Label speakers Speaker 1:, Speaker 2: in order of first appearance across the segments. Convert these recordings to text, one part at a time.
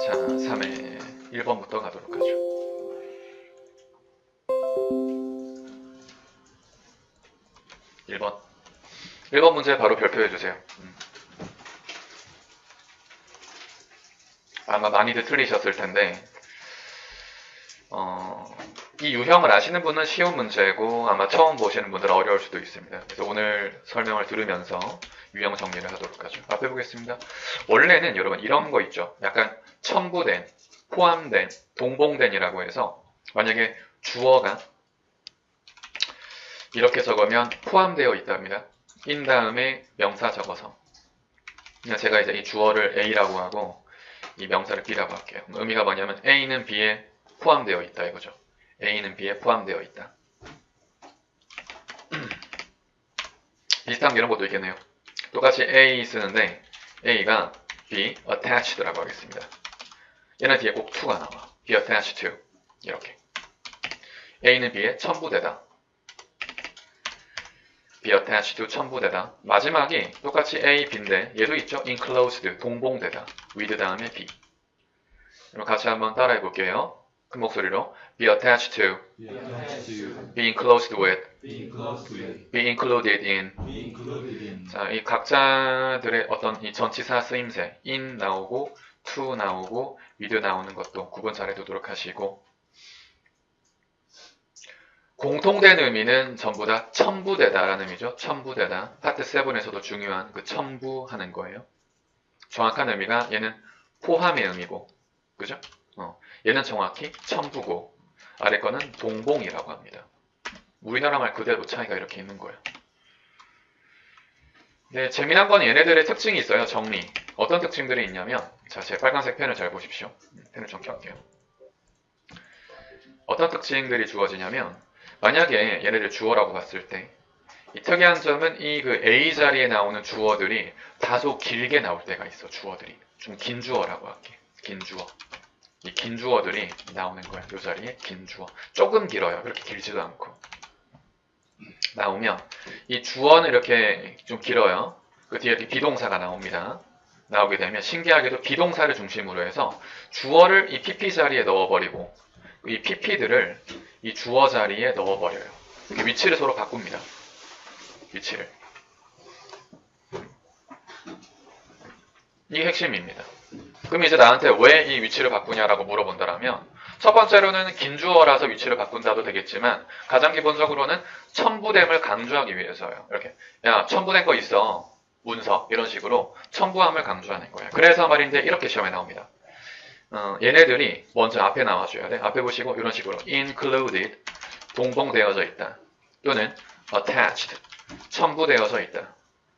Speaker 1: 자, 3회 1번부터 가도록 하죠. 1번 문제 바로 별표해 주세요. 아마 많이들 틀리셨을 텐데 이 유형을 아시는 분은 쉬운 문제고 아마 처음 보시는 분들은 어려울 수도 있습니다. 그래서 오늘 설명을 들으면서 유형 정리를 하도록 하죠. 앞에 보겠습니다. 원래는 여러분 이런 거 있죠. 약간 첨부된, 포함된, 동봉된이라고 해서 만약에 주어가 이렇게 적으면 포함되어 있답니다. in 다음에 명사 적어서 제가 이제 이 주어를 A라고 하고 이 명사를 B라고 할게요. 의미가 뭐냐면 A는 B에 포함되어 있다 이거죠. A는 B에 포함되어 있다. 비슷한 이런 것도 있겠네요. 똑같이 A 쓰는데 A가 B attached라고 하겠습니다. 얘는 뒤에 꼭 to가 나와. be attached to 이렇게 A는 B에 첨부되다. be attached to 첨부되다. 마지막이 똑같이 A, B인데 얘도 있죠. enclosed 동봉되다. with 다음에 B. 그럼 같이 한번 따라해 볼게요. 큰 목소리로 be attached to, be enclosed with, be included in. 자, 이 각자들의 어떤 이 전치사 쓰임새 in 나오고 to 나오고 with 나오는 것도 구분 잘 해두도록 하시고 공통된 의미는 전부 다 첨부되다라는 의미죠. 첨부되다. 파트 7에서도 중요한 그 첨부하는 거예요. 정확한 의미가 얘는 포함의 의미고 그죠? 얘는 정확히 첨부고 아래 거는 동봉이라고 합니다. 우리나라 말 그대로 차이가 이렇게 있는 거예요. 네, 재미난 건 얘네들의 특징이 있어요. 정리. 어떤 특징들이 있냐면 자, 제 빨간색 펜을 잘 보십시오. 펜을 좀 켤게요. 어떤 특징들이 주어지냐면 만약에 얘네들 주어라고 봤을 때 이 특이한 점은 이 그 A 자리에 나오는 주어들이 다소 길게 나올 때가 있어. 주어들이. 좀 긴 주어라고 할게. 긴 주어. 이 긴 주어들이 나오는 거야. 이 자리에 긴 주어. 조금 길어요. 그렇게 길지도 않고. 나오면 이 주어는 이렇게 좀 길어요. 그 뒤에 비동사가 나옵니다. 나오게 되면 신기하게도 비동사를 중심으로 해서 주어를 이 PP 자리에 넣어버리고 이 PP들을 이 주어 자리에 넣어버려요. 이렇게 위치를 서로 바꿉니다. 위치를. 이게 핵심입니다. 그럼 이제 나한테 왜 이 위치를 바꾸냐라고 물어본다면 첫 번째로는 긴 주어라서 위치를 바꾼다도 되겠지만 가장 기본적으로는 첨부됨을 강조하기 위해서요. 이렇게 야 첨부된 거 있어. 문서 이런 식으로 첨부함을 강조하는 거예요. 그래서 말인데 이렇게 시험에 나옵니다. 얘네들이 먼저 앞에 나와줘야 돼. 앞에 보시고 이런 식으로 included 동봉되어져 있다. 또는 attached 첨부되어져 있다.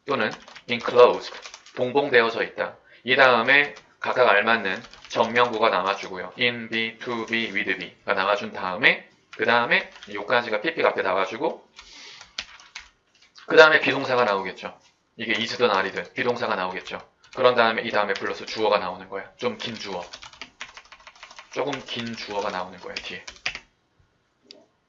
Speaker 1: 또는 enclosed 동봉되어져 있다. 이 다음에 각각 알맞는 정명구가 남아주고요. in, be, to be, with be가 남아준 다음에 그 다음에 요까지가 PP가 앞에 나와주고 그 다음에 비동사가 나오겠죠. 이게 is든 are든 비동사가 나오겠죠. 그런 다음에 이 다음에 플러스 주어가 나오는 거야. 좀 긴 주어. 조금 긴 주어가 나오는 거예요. 뒤에.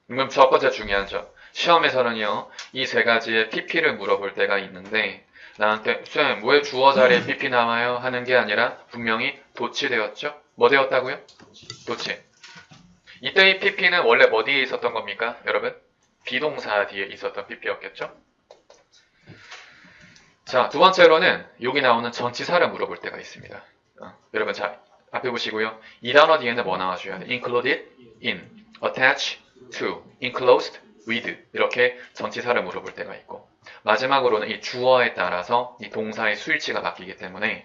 Speaker 1: 그럼 첫 번째 중요한 점. 시험에서는요. 이 세 가지의 PP를 물어볼 때가 있는데 나한테 쌤, 왜 주어 자리에 PP 나와요? 하는 게 아니라 분명히 도치되었죠? 뭐 되었다고요? 도치. 이때의 PP는 원래 뭐 뒤에 있었던 겁니까? 여러분? 비동사 뒤에 있었던 PP였겠죠? 자, 두 번째로는 여기 나오는 전치사를 물어볼 때가 있습니다. 여러분, 자, 앞에 보시고요. 이 단어 뒤에는 뭐 나와줘야 돼? included, in, attach, to, enclosed, with 이렇게 전치사를 물어볼 때가 있고 마지막으로는 이 주어에 따라서 이 동사의 수일치가 바뀌기 때문에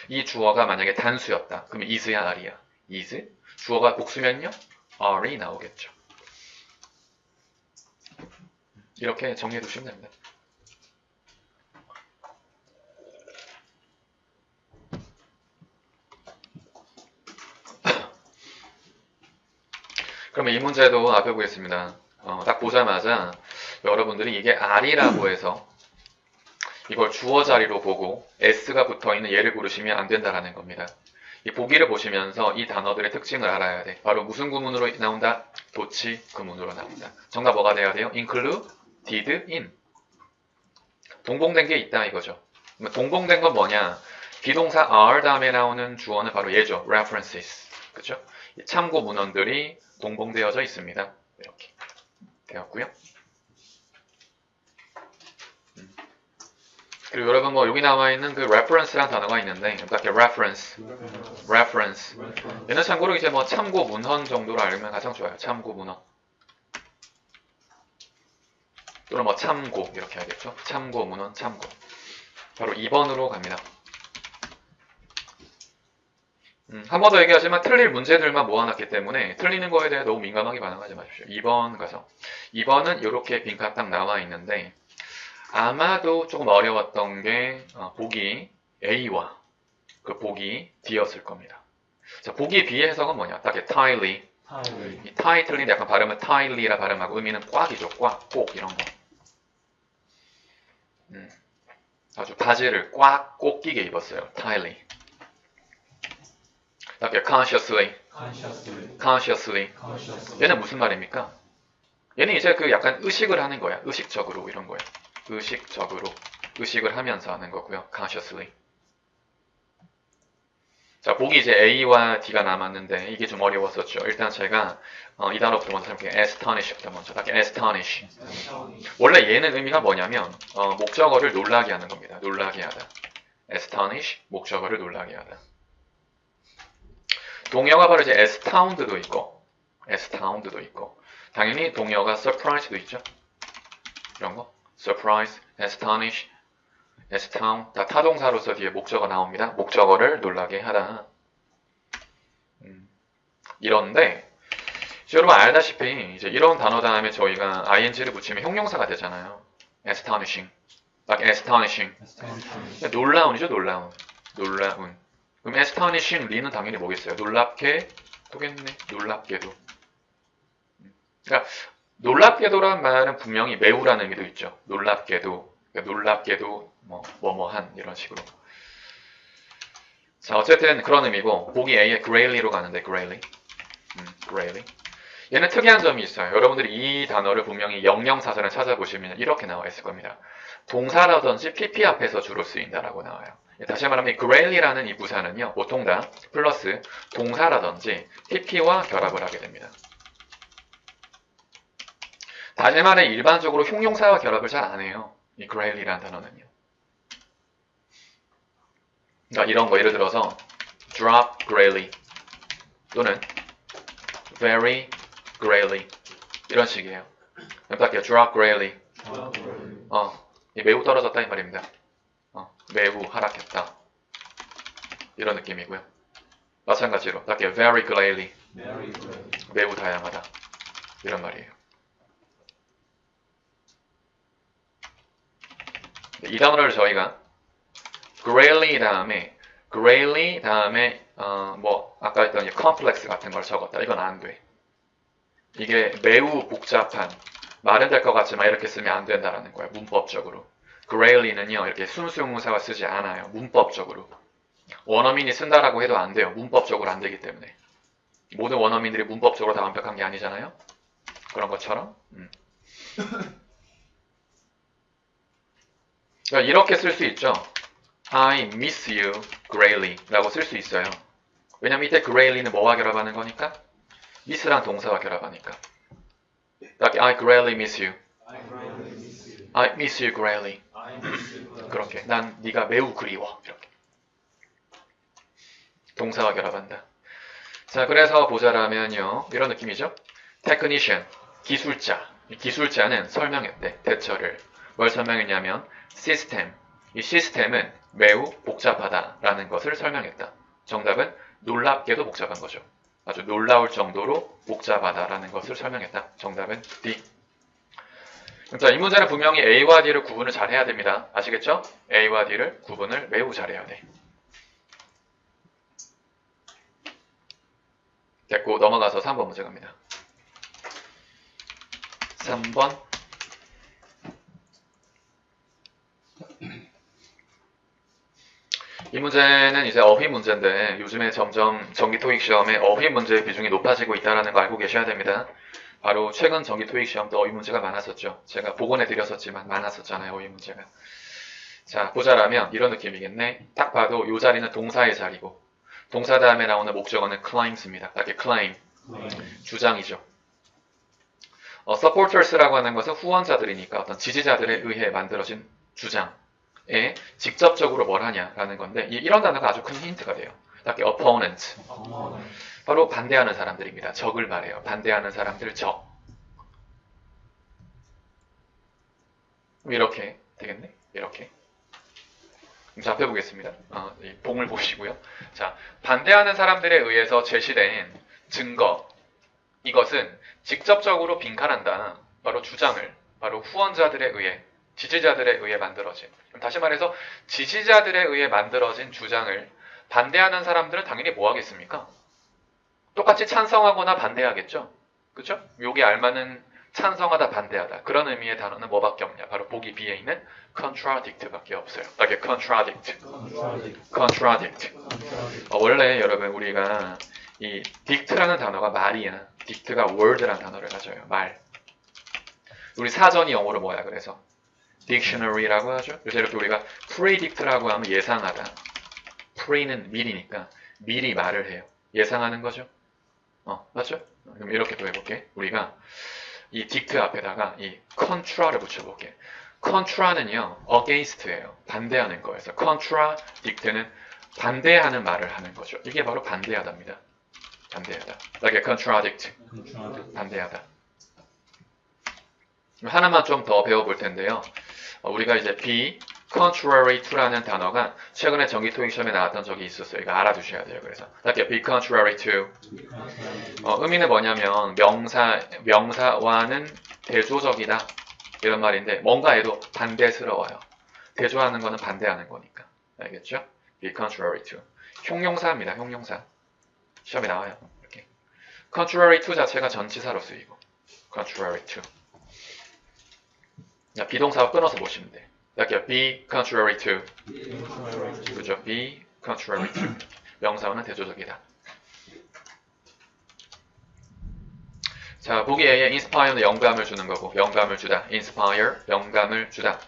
Speaker 1: 이 주어가 만약에 단수였다. 그러면 is야 are야? is. 주어가 복수면요? are이 나오겠죠. 이렇게 정리해 두시면 됩니다. 그러면 이 문제도 앞에 보겠습니다. 딱 보자마자 여러분들이 이게 are라고 해서 이걸 주어 자리로 보고 s가 붙어있는 얘를 고르시면 안 된다라는 겁니다. 이 보기를 보시면서 이 단어들의 특징을 알아야 돼. 바로 무슨 구문으로 나온다? 도치 구문으로 나온다. 정답 뭐가 돼야 돼요? include, did, in. 동봉된 게 있다 이거죠. 동봉된 건 뭐냐? 비동사 are 다음에 나오는 주어는 바로 얘죠. references. 그죠? 참고 문헌들이 동봉되어져 있습니다. 이렇게 되었고요. 그리고 여러분 뭐 여기 나와 있는 그 reference라는 단어가 있는데 이렇게 reference. 얘는 참고로 이제 뭐 참고 문헌 정도로 알면 가장 좋아요. 참고 문헌. 또는 뭐 참고 이렇게 하겠죠. 참고 문헌 참고. 바로 2번으로 갑니다. 한 번 더 얘기하지만 틀릴 문제들만 모아놨기 때문에 틀리는 거에 대해 너무 민감하게 반응하지 마십시오. 2번 가서 2번은 이렇게 빈칸 딱 나와 있는데 아마도 조금 어려웠던 게 보기 A와 그 보기 D였을 겁니다. 자, 보기 B의 해석은 뭐냐? 딱 entirely. 이 타이틀리인데 약간 발음은 entirely라 발음하고 의미는 꽉이죠. 꽉, 꼭 이런 거. 아주 바지를 꽉 꼭 끼게 입었어요. entirely. 딱 consciously. 얘는 무슨 말입니까? 얘는 이제 그 약간 의식을 하는 거야. 의식적으로 이런 거야. 의식을 하면서 하는 거고요. consciously. 자, 보기 이제 A와 D가 남았는데 이게 좀 어려웠었죠. 일단 제가 이 단어부터 먼저 해볼게요. astonish부터 먼저. 딱 astonish. 원래 얘는 의미가 뭐냐면 목적어를 놀라게 하는 겁니다. 놀라게 하다. astonish, 목적어를 놀라게 하다. 동의어가 바로 이제 astound도 있고 당연히 동의어가 surprise도 있죠. 이런 거. surprise, astonish, astound 다 타동사로서 뒤에 목적어 나옵니다. 목적어를 놀라게 하다. 이런데 여러분 알다시피 이제 이런 단어 다음에 저희가 ing를 붙이면 형용사가 되잖아요. astonishing, like astonishing. 놀라운이죠, 놀라운. 그럼 astonishingly는 당연히 뭐겠어요? 놀랍게 도겠네. 놀랍게도. 그러니까 놀랍게도란 말은 분명히 매우라는 의미도 있죠. 놀랍게도, 그러니까 놀랍게도 뭐뭐한 이런 식으로. 자, 어쨌든 그런 의미고 보기 A의 greatly로 가는데 greatly. 얘는 특이한 점이 있어요. 여러분들이 이 단어를 분명히 영영사전을 찾아보시면 이렇게 나와 있을 겁니다. 동사라든지 PP 앞에서 주로 쓰인다라고 나와요. 다시 말하면 greatly라는 이 부사는요, 보통 다 플러스 동사라든지 PP와 결합을 하게 됩니다. 다시 말해 일반적으로 형용사와 결합을 잘 안 해요. 이 greatly라는 단어는요. 그러니까 이런 거 예를 들어서 drop greatly 또는 very greatly 이런 식이에요. 할게요. drop greatly. 매우 떨어졌다 이 말입니다. 매우 하락했다. 이런 느낌이고요. 마찬가지로 할게요. very greatly. 매우 다양하다. 이런 말이에요. 이 단어를 저희가 greatly 다음에 아까 했던 complex 같은 걸 적었다. 이건 안 돼. 이게 매우 복잡한 말은 될 것 같지만 이렇게 쓰면 안 된다라는 거예요. 문법적으로. greatly는요 이렇게 순수 형용사가 쓰지 않아요. 문법적으로. 원어민이 쓴다라고 해도 안 돼요. 문법적으로 안 되기 때문에. 모든 원어민들이 문법적으로 다 완벽한 게 아니잖아요. 그런 것처럼. 그러니까 이렇게 쓸 수 있죠. I miss you greatly 라고 쓸 수 있어요. 왜냐면 이때 greatly는 뭐와 결합하는 거니까? miss랑 동사와 결합하니까. I greatly miss you. I miss you greatly. 그렇게. 난 네가 매우 그리워. 이렇게. 동사와 결합한다. 자, 그래서 보자라면요. 이런 느낌이죠. technician, 기술자. 이 기술자는 설명했대. 대처를. 뭘 설명했냐면 시스템. 이 시스템은 매우 복잡하다라는 것을 설명했다. 정답은 놀랍게도 복잡한 거죠. 아주 놀라울 정도로 복잡하다라는 것을 설명했다. 정답은 D. 자, 이 문제는 분명히 A와 D를 구분을 잘 해야 됩니다. 아시겠죠? A와 D를 구분을 매우 잘해야 돼. 됐고 넘어가서 3번 문제 갑니다. 3번 이 문제는 이제 어휘 문제인데 요즘에 점점 정기 토익 시험에 어휘 문제의 비중이 높아지고 있다는 거 알고 계셔야 됩니다. 바로 최근 정기 토익 시험도 어휘 문제가 많았었죠. 제가 복원해 드렸었지만 많았었잖아요. 어휘 문제가. 자, 보자라면 이런 느낌이겠네. 딱 봐도 이 자리는 동사의 자리고 동사 다음에 나오는 목적어는 claims입니다. 이렇게 claim, 주장이죠. supporters라고 하는 것은 후원자들이니까 어떤 지지자들에 의해 만들어진 주장에 직접적으로 뭘 하냐라는 건데 이런 단어가 아주 큰 힌트가 돼요. 이렇게 opponent, 바로 반대하는 사람들입니다. 적을 말해요. 반대하는 사람들 적. 이렇게 되겠네. 이렇게. 자, 펴보겠습니다. 이 봉을 보시고요. 자, 반대하는 사람들에 의해서 제시된 증거. 이것은 직접적으로 빈칸한다. 바로 주장을, 바로 후원자들에 의해, 지지자들에 의해 만들어진. 다시 말해서 지지자들에 의해 만들어진 주장을 반대하는 사람들은 당연히 뭐 하겠습니까? 똑같이 찬성하거나 반대하겠죠? 그죠? 여기 알맞는 찬성하다, 반대하다. 그런 의미의 단어는 뭐밖에 없냐? 바로 보기 B에 있는 contradict밖에 없어요. 이렇게 contradict. 원래 여러분 우리가 이 dict라는 단어가 말이야. dict가 word라는 단어를 가져요. 말. 우리 사전이 영어로 뭐야? 그래서 dictionary라고 하죠. 그래서 이렇게 우리가 predict라고 하면 예상하다. pre는 미리니까 미리 말을 해요. 예상하는 거죠. 맞죠? 그럼 이렇게 또 해볼게. 우리가 이 dict 앞에다가 이 contra를 붙여볼게. contra는요, against예요. 반대하는 거여서 contradict는 반대하는 말을 하는 거죠. 이게 바로 반대하다입니다. 반대하다. like contradict. 반대하다. 하나만 좀 더 배워볼 텐데요. 우리가 이제 be contrary to라는 단어가 최근에 정기 토익 시험에 나왔던 적이 있었어요. 이거 알아두셔야 돼요. 그래서 like be contrary to. 의미는 뭐냐면 명사와는 대조적이다. 이런 말인데 뭔가에도 반대스러워요. 대조하는 거는 반대하는 거니까. 알겠죠? be contrary to. 형용사입니다. 형용사. 시험에 나와요. 이렇게. contrary to 자체가 전치사로 쓰이고 contrary to. 비동사와 끊어서 보시면 돼. 이렇게 be contrary to. 그죠? be contrary to. 명사와는 대조적이다. 자, 보기 A에 inspire는 영감을 주는 거고 영감을 주다. inspire, 영감을 주다.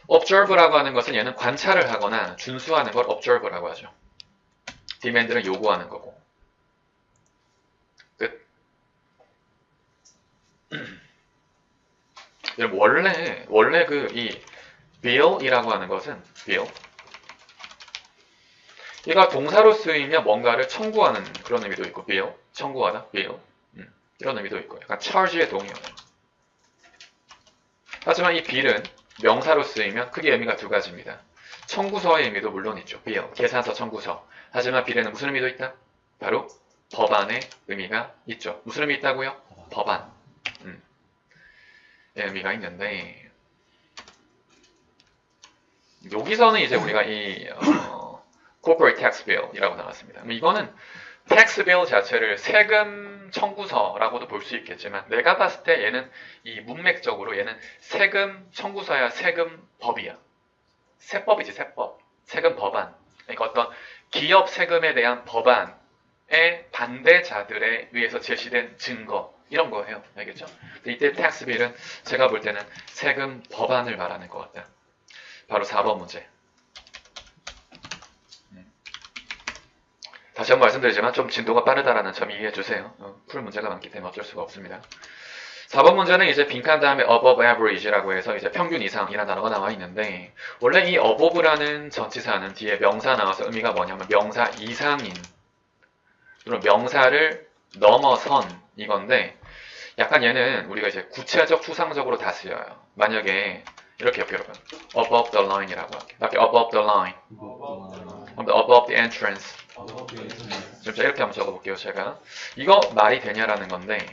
Speaker 1: observe라고 하는 것은 얘는 관찰을 하거나 준수하는 걸 observe라고 하죠. demand는 요구하는 거고. 끝. 원래 이 bill이라고 하는 것은 bill. 얘가 동사로 쓰이면 뭔가를 청구하는 그런 의미도 있고 bill, 청구하다, bill. 이런 의미도 있고 약간 charge의 동의어예요. 하지만 이 bill은 명사로 쓰이면 크게 의미가 두 가지입니다. 청구서의 의미도 물론 있죠. bill, 계산서 청구서. 하지만 bill에는 무슨 의미도 있다? 바로 법안의 의미가 있죠. 무슨 의미 있다고요? 법안. 의미가 있는데 여기서는 이제 우리가 이 corporate tax bill이라고 나왔습니다. 이거는 tax bill 자체를 세금 청구서라고도 볼 수 있겠지만 내가 봤을 때 얘는 이 문맥적으로 얘는 세금 청구서야 세금 법이야. 세법이지 세법. 세금 법안. 그러니까 어떤 기업 세금에 대한 법안의 반대자들에 의해서 제시된 증거 이런 거예요. 알겠죠? 이때 tax bill은 제가 볼 때는 세금 법안을 말하는 것 같다. 바로 4번 문제. 다시 한번 말씀드리지만 좀 진도가 빠르다라는 점 이해해 주세요. 풀 문제가 많기 때문에 어쩔 수가 없습니다. 4번 문제는 이제 빈칸 다음에 above average라고 해서 이제 평균 이상이라는 단어가 나와 있는데 원래 이 above라는 전치사는 뒤에 명사 나와서 의미가 뭐냐면 명사 이상인 또는 명사를 넘어선 이건데 약간 얘는 우리가 이제 구체적 추상적으로 다 쓰여요. 만약에 이렇게 옆에 여러분 above the line이라고 할게요. 이렇게 above the line, above the entrance. 이렇게 한번 적어볼게요. 제가 이거 말이 되냐라는 건데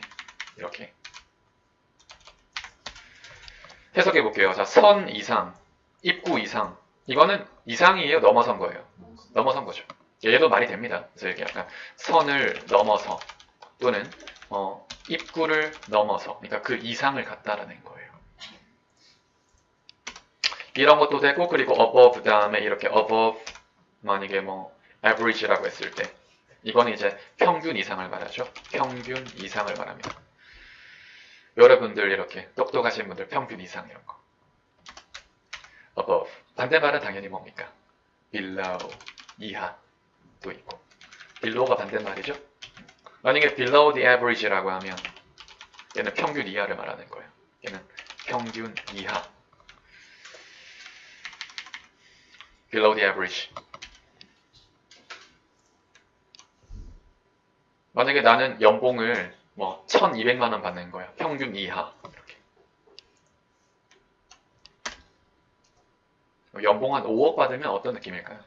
Speaker 1: 이렇게 해석해 볼게요. 자, 선 이상, 입구 이상. 이거는 이상이에요? 넘어선 거예요? 넘어선 거죠. 얘도 말이 됩니다. 그래서 이렇게 약간 선을 넘어서 또는 입구를 넘어서 그러니까 그 이상을 갖다라는 거예요. 이런 것도 되고 그리고 above 다음에 이렇게 above 만약에 average라고 했을 때 이거는 이제 평균 이상을 말하죠. 평균 이상을 말합니다. 여러분들 이렇게 똑똑하신 분들 평균 이상 이런 거 above 반대말은 당연히 뭡니까? below, 이하도 있고. below가 반대말이죠. 만약에 below the average라고 하면 얘는 평균 이하를 말하는 거예요. 얘는 평균 이하. below the average. 만약에 나는 연봉을 뭐 1200만 원 받는 거야. 평균 이하. 이렇게. 연봉 한 5억 받으면 어떤 느낌일까요?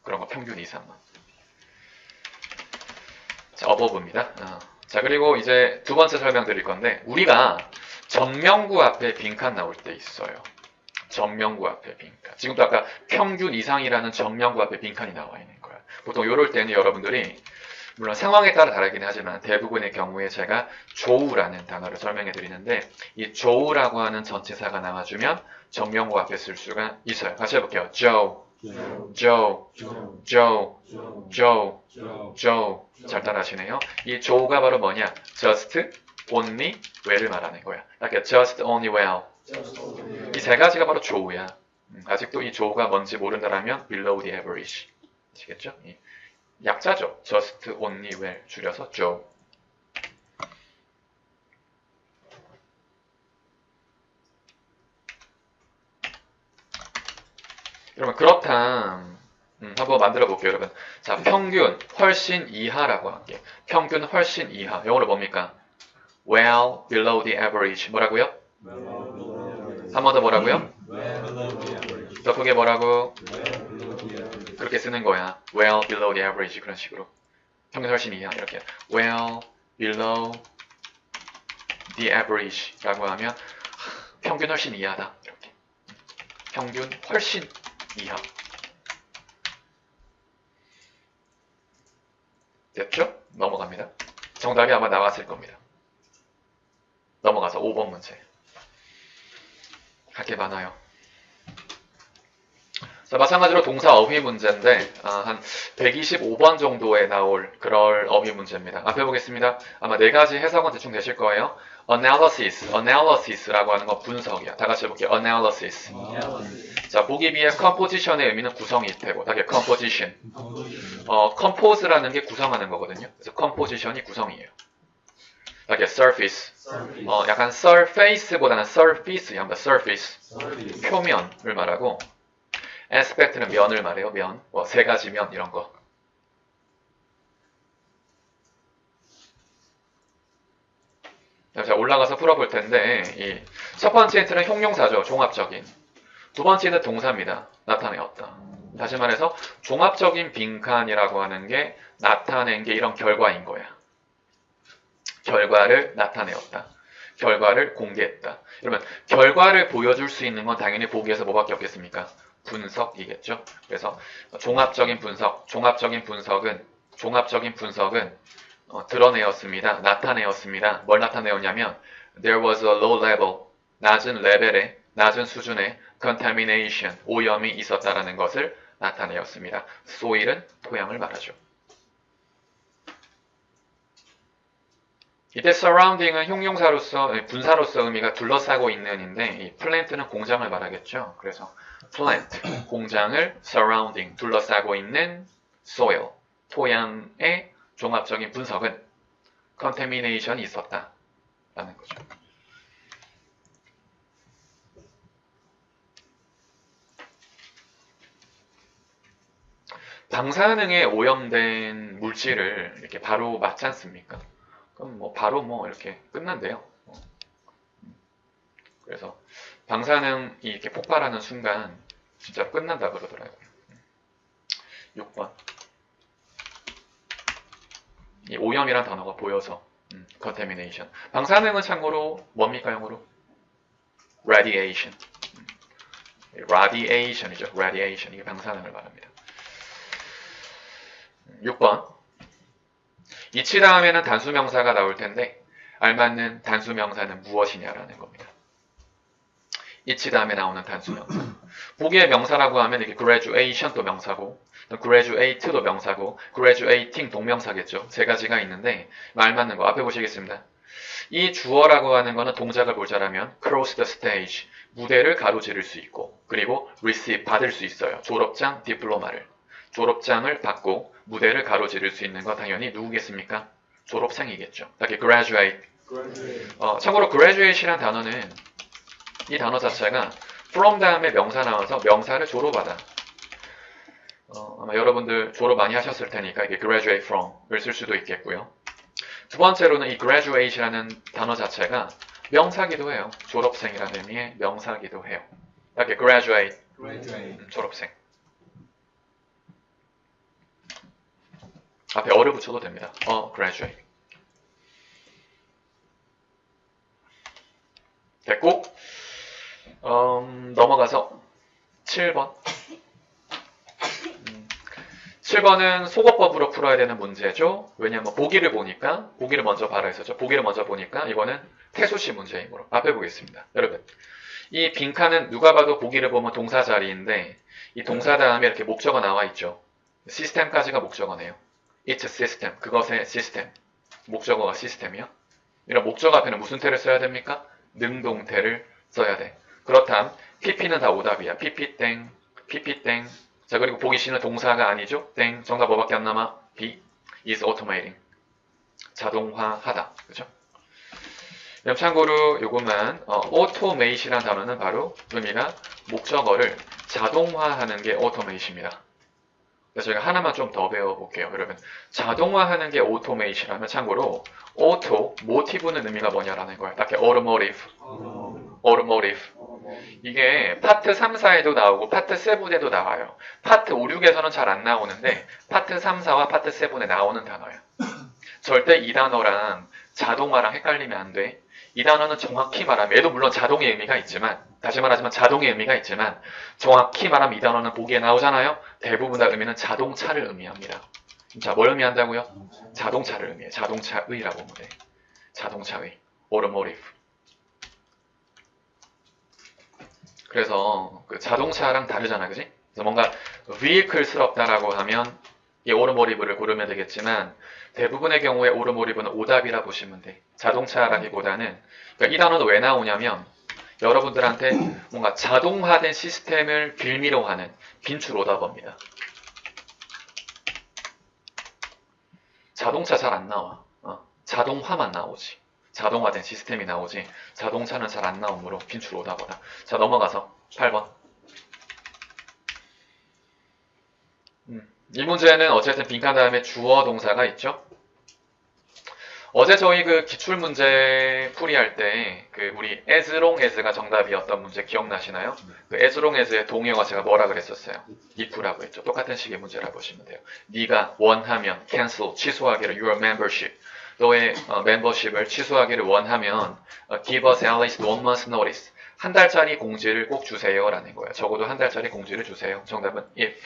Speaker 1: 그런 거 평균 이상만. 자, 어버브입니다. 자, 그리고 이제 두 번째 설명드릴 건데, 우리가 전명구 앞에 빈칸 나올 때 있어요. 전명구 앞에 빈칸. 지금도 아까 평균 이상이라는 전명구 앞에 빈칸이 나와 있는 거야. 보통 이럴 때는 여러분들이 물론 상황에 따라 다르긴 하지만 대부분의 경우에 제가 조우라는 단어를 설명해 드리는데 이 조우라고 하는 전치사가 나와주면 전명구 앞에 쓸 수가 있어요. 같이 해볼게요. Joe, Joe, Joe, Joe, Joe. 잘 따라하시네요. 이 Joe가 바로 뭐냐? Just, only, well을 말하는 거야. 이렇게 just, only, well. 이 세 가지가 바로 Joe야. 아직도 이 Joe가 뭔지 모른다라면 below the average. 아시겠죠? 약자죠. just, only, well 줄여서 Joe. 여러분 그렇다. 한번 만들어 볼게요, 여러분. 자, 평균 훨씬 이하라고 할게요. 평균 훨씬 이하. 영어로 뭡니까? well below the average. 뭐라고요? 한 번 더 뭐라고요? 더 크게 뭐라고? 그렇게 쓰는 거야. well below the average 그런 식으로. 평균 훨씬 이하 이렇게. well below the average 라고 하면 평균 훨씬 이하다. 이렇게. 평균 훨씬 이하. 됐죠? 넘어갑니다. 정답이 아마 나왔을 겁니다. 넘어가서 5번 문제. 할 게 많아요. 자, 마찬가지로 동사 어휘 문제인데 한 125번 정도에 나올 그럴 어휘 문제입니다. 앞에 보겠습니다. 아마 네 가지 해석은 대충 되실 거예요. analysis라고 하는 건 분석이야. 다 같이 해볼게요. analysis. 자, 보기 비해 composition의 의미는 구성일 테고, 다게 composition. compose라는 게 구성하는 거거든요. 그래서 composition이 구성이에요. 다게 surface. 약간 surface보다는 surface, 한번 surface. 표면을 말하고, aspect는 면을 말해요. 면. 세 가지 면 이런 거. 자, 올라가서 풀어볼 텐데 첫 번째 힌트는 형용사죠. 종합적인. 두 번째는 동사입니다. 나타내었다. 다시 말해서 종합적인 빈칸이라고 하는 게 나타낸 게 이런 결과인 거야. 결과를 나타내었다. 결과를 공개했다. 그러면 결과를 보여줄 수 있는 건 당연히 보기에서 뭐밖에 없겠습니까? 분석이겠죠. 그래서 종합적인 분석은 드러내었습니다. 나타내었습니다. 뭘 나타내었냐면 there was a low level, 낮은 수준의 contamination, 오염이 있었다라는 것을 나타내었습니다. soil은 토양을 말하죠. 이때 surrounding은 형용사로서, 분사로서 의미가 둘러싸고 있는인데 이 plant는 공장을 말하겠죠. 그래서 plant, 공장을 surrounding, 둘러싸고 있는 soil, 토양의 종합적인 분석은 contamination이 있었다라는 거죠. 방사능에 오염된 물질을 이렇게 바로 맞지 않습니까? 그럼 바로 이렇게 끝난대요. 그래서 방사능이 이렇게 폭발하는 순간 진짜 끝난다 그러더라고요. 6번. 이 오염이란 단어가 보여서 contamination. 방사능은 참고로 뭡니까 영어로? radiation. radiation이죠. radiation. 이게 방사능을 말합니다. 6번. 이치 다음에는 단수명사가 나올 텐데 알맞는 단수명사는 무엇이냐라는 겁니다. 이치 다음에 나오는 단수명사. 보기의 명사라고 하면 이렇게 graduation도 명사고 graduate도 명사고 graduating 동명사겠죠. 세 가지가 있는데 말 맞는 거 앞에 보시겠습니다. 이 주어라고 하는 거는 동작을 보자라면 cross the stage, 무대를 가로지를 수 있고, 그리고 receive, 받을 수 있어요. 졸업장, 디플로마를. 졸업장을 받고 무대를 가로지를 수 있는 건 당연히 누구겠습니까? 졸업생이겠죠. 딱히 graduate. 참고로 graduate이라는 단어는 이 단어 자체가 from 다음에 명사 나와서 명사를 졸업하다. 아마 여러분들 졸업 많이 하셨을 테니까 이게 graduate from을 쓸 수도 있겠고요. 두 번째로는 이 graduate이라는 단어 자체가 명사기도 해요. 졸업생이라는 의미의 명사기도 해요. 이렇게 graduate, 졸업생. 앞에 어를 붙여도 됩니다. graduate. 됐고, 넘어가서 7번. 7번은 속어법으로 풀어야 되는 문제죠. 왜냐하면 보기를 보니까, 보기를 먼저 봐라 했었죠. 보기를 먼저 보니까 이거는 태수시 문제이므로 앞에 보겠습니다. 여러분, 이 빈칸은 누가 봐도 보기를 보면 동사 자리인데 이 동사 다음에 이렇게 목적어 나와 있죠. 시스템까지가 목적어네요. It's a system. 그것의 시스템. 목적어가 시스템이요. 이런 목적어 앞에는 무슨 태를 써야 됩니까? 능동태를 써야 돼. 그렇다면 PP는 다 오답이야. PP 땡, PP 땡. 자, 그리고 보기 C는 동사가 아니죠. 땡. 정답 뭐밖에 안 남아? B. is automating. 자동화하다. 그죠? 참고로 요것만 automate이라는 단어는 바로 의미가 목적어를 자동화하는 게 automate입니다. 그래서 저희가 하나만 좀 더 배워볼게요. 여러분, 자동화하는 게 automate이라면 참고로 auto, motive는 의미가 뭐냐라는 거예요. 딱 automotive, automotive. 이게 파트 3, 4에도 나오고 파트 7에도 나와요. 파트 5, 6에서는 잘 안 나오는데 파트 3, 4와 파트 7에 나오는 단어예요. 절대 이 단어랑 자동화랑 헷갈리면 안 돼. 이 단어는 정확히 말하면 얘도 물론 자동의 의미가 있지만 다시 말하지만 자동의 의미가 있지만 정확히 말하면 이 단어는 보기에 나오잖아요. 대부분 다 의미는 자동차를 의미합니다. 자, 뭘 의미한다고요? 자동차를 의미해. 자동차의라고 보면 돼. 자동차의. automotive. 그래서 그 자동차랑 다르잖아, 그지? 그래서 뭔가 vehicle스럽다라고 하면 이 automotive를 고르면 되겠지만 대부분의 경우에 automotive는 오답이라 보시면 돼. 자동차라기보다는 그러니까 이 단어는 왜 나오냐면 여러분들한테 뭔가 자동화된 시스템을 빌미로 하는 빈출 오답어입니다. 자동차 잘 안 나와. 자동화만 나오지. 자동화된 시스템이 나오지. 자동차는 잘 안 나오므로 빈출 오답어다. 자, 넘어가서 8번. 이 문제는 어쨌든 빈칸 다음에 주어 동사가 있죠. 어제 저희 그 기출문제 풀이할 때 그 우리 as long as가 정답이었던 문제 기억나시나요? 그 as long as의 동의어가 제가 뭐라 그랬었어요? if라고 했죠. 똑같은 식의 문제라 보시면 돼요. 네가 원하면 cancel, 취소하기를 your membership, 너의 멤버십을 취소하기를 원하면 give us at least 1 month's notice, 한 달짜리 공지를 꼭 주세요 라는 거예요. 적어도 한 달짜리 공지를 주세요. 정답은 if.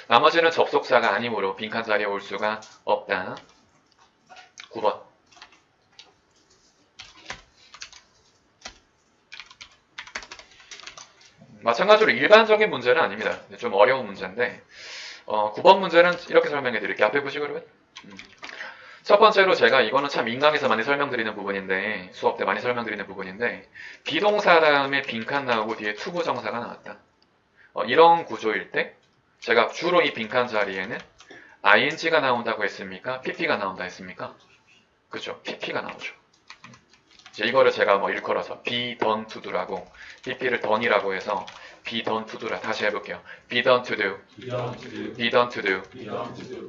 Speaker 1: 나머지는 접속사가 아니므로 빈칸 자리에 올 수가 없다. 9번. 마찬가지로 일반적인 문제는 아닙니다. 좀 어려운 문제인데 9번 문제는 이렇게 설명해 드릴게요. 앞에 보시고 그러면 첫 번째로 제가 이거는 참 인강에서 많이 설명드리는 부분인데 수업 때 많이 설명드리는 부분인데 비동사 다음에 빈칸 나오고 뒤에 투부정사가 나왔다. 이런 구조일 때 제가 주로 이 빈칸 자리에는 ing가 나온다고 했습니까? pp가 나온다 했습니까? 그죠? pp가 나오죠. 이제 이거를 제가 뭐 일컬어서 be done to do라고 pp를 done이라고 해서 be done to do라 다시 해볼게요. be done to do, be done to do,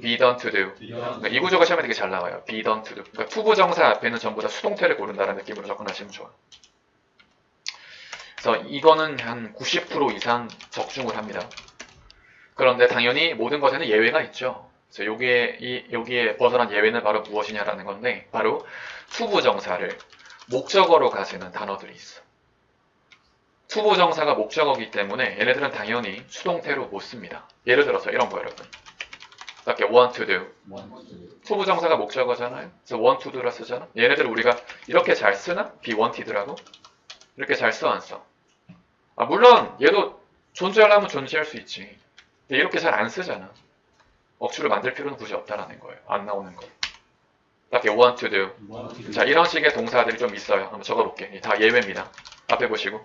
Speaker 1: be done to do. 그러니까 이 구조가 시험에 되게 잘 나와요. be done to do. 그러니까 투부정사 앞에는 전부 다 수동태를 고른다는 느낌으로 접근하시면 좋아요. 그래서 이거는 한 90% 이상 적중을 합니다. 그런데 당연히 모든 것에는 예외가 있죠. 그래서 여기에 벗어난 예외는 바로 무엇이냐라는 건데 바로 투부정사를 목적어로 가지는 단어들이 있어. 투부정사가 목적어이기 때문에 얘네들은 당연히 수동태로 못 씁니다. 예를 들어서 이런 거 여러분. 이렇게 want to do. 투부정사가 목적어잖아요. 그래서 want to do라 쓰잖아. 얘네들 우리가 이렇게 잘 쓰나? be wanted라고? 이렇게 잘 써 안 써? 물론 얘도 존재하려면 존재할 수 있지. 근데 이렇게 잘 안 쓰잖아. 억지로 만들 필요는 굳이 없다라는 거예요. 안 나오는 거. like want to do. 자, 이런 식의 동사들이 좀 있어요. 한번 적어볼게. 다 예외입니다. 앞에 보시고.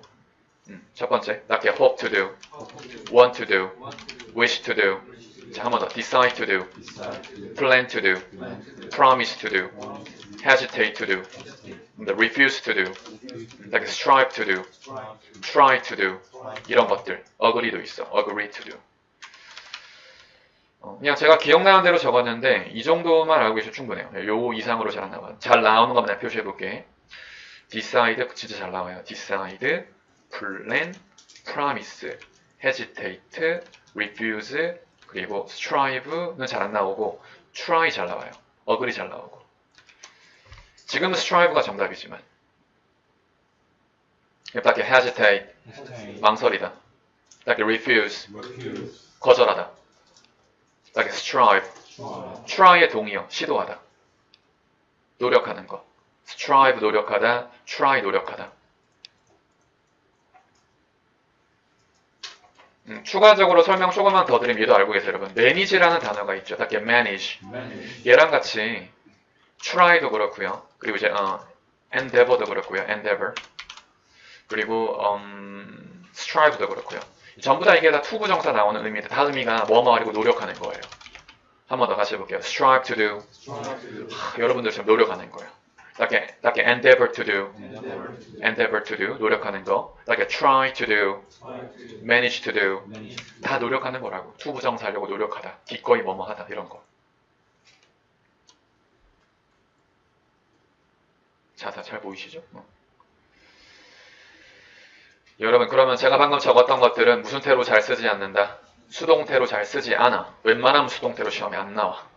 Speaker 1: 첫 번째, like hope to do, want to do, wish to do. 자, 한 번 더. decide to do, plan to do, promise to do, hesitate to do, refuse to do, like strive to do, try to do. 이런 것들. agree도 있어. agree to do. 그냥 제가 기억나는 대로 적었는데 이 정도만 알고 계셔도 충분해요. 요 이상으로 잘 안 나와요. 잘 나오는 것만 표시해볼게. decide 진짜 잘 나와요. decide, plan, promise, hesitate, refuse, 그리고 strive는 잘 안 나오고 try 잘 나와요. agree 잘 나오고. 지금은 strive가 정답이지만 like hesitate, 망설이다. like refuse, 거절하다. like strive, try의 동의어, 시도하다. 노력하는 거. strive 노력하다, try 노력하다. 추가적으로 설명 조금만 더 드리면 얘도 알고 계세요, 여러분. manage라는 단어가 있죠. 딱 manage. 얘랑 같이 try도 그렇고요. 그리고 이제 endeavor도 그렇고요. endeavor. 그리고 strive도 그렇고요. 전부 다 이게 다 투부정사 나오는 의미인데 다 의미가 뭐뭐 하려고 노력하는 거예요. 한 번 더 같이 해볼게요. strive to do. 여러분들 지금 노력하는 거예요. like endeavor to do. endeavor to do. 노력하는 거. like try to do. manage to do. 다 노력하는 거라고. 투부정사 하려고 노력하다. 기꺼이 뭐뭐 하다. 이런 거. 자, 다 잘 보이시죠? 여러분, 그러면 제가 방금 적었던 것들은 무슨 태로 잘 쓰지 않는다? 수동태로 잘 쓰지 않아. 웬만하면 수동태로 시험에 안 나와.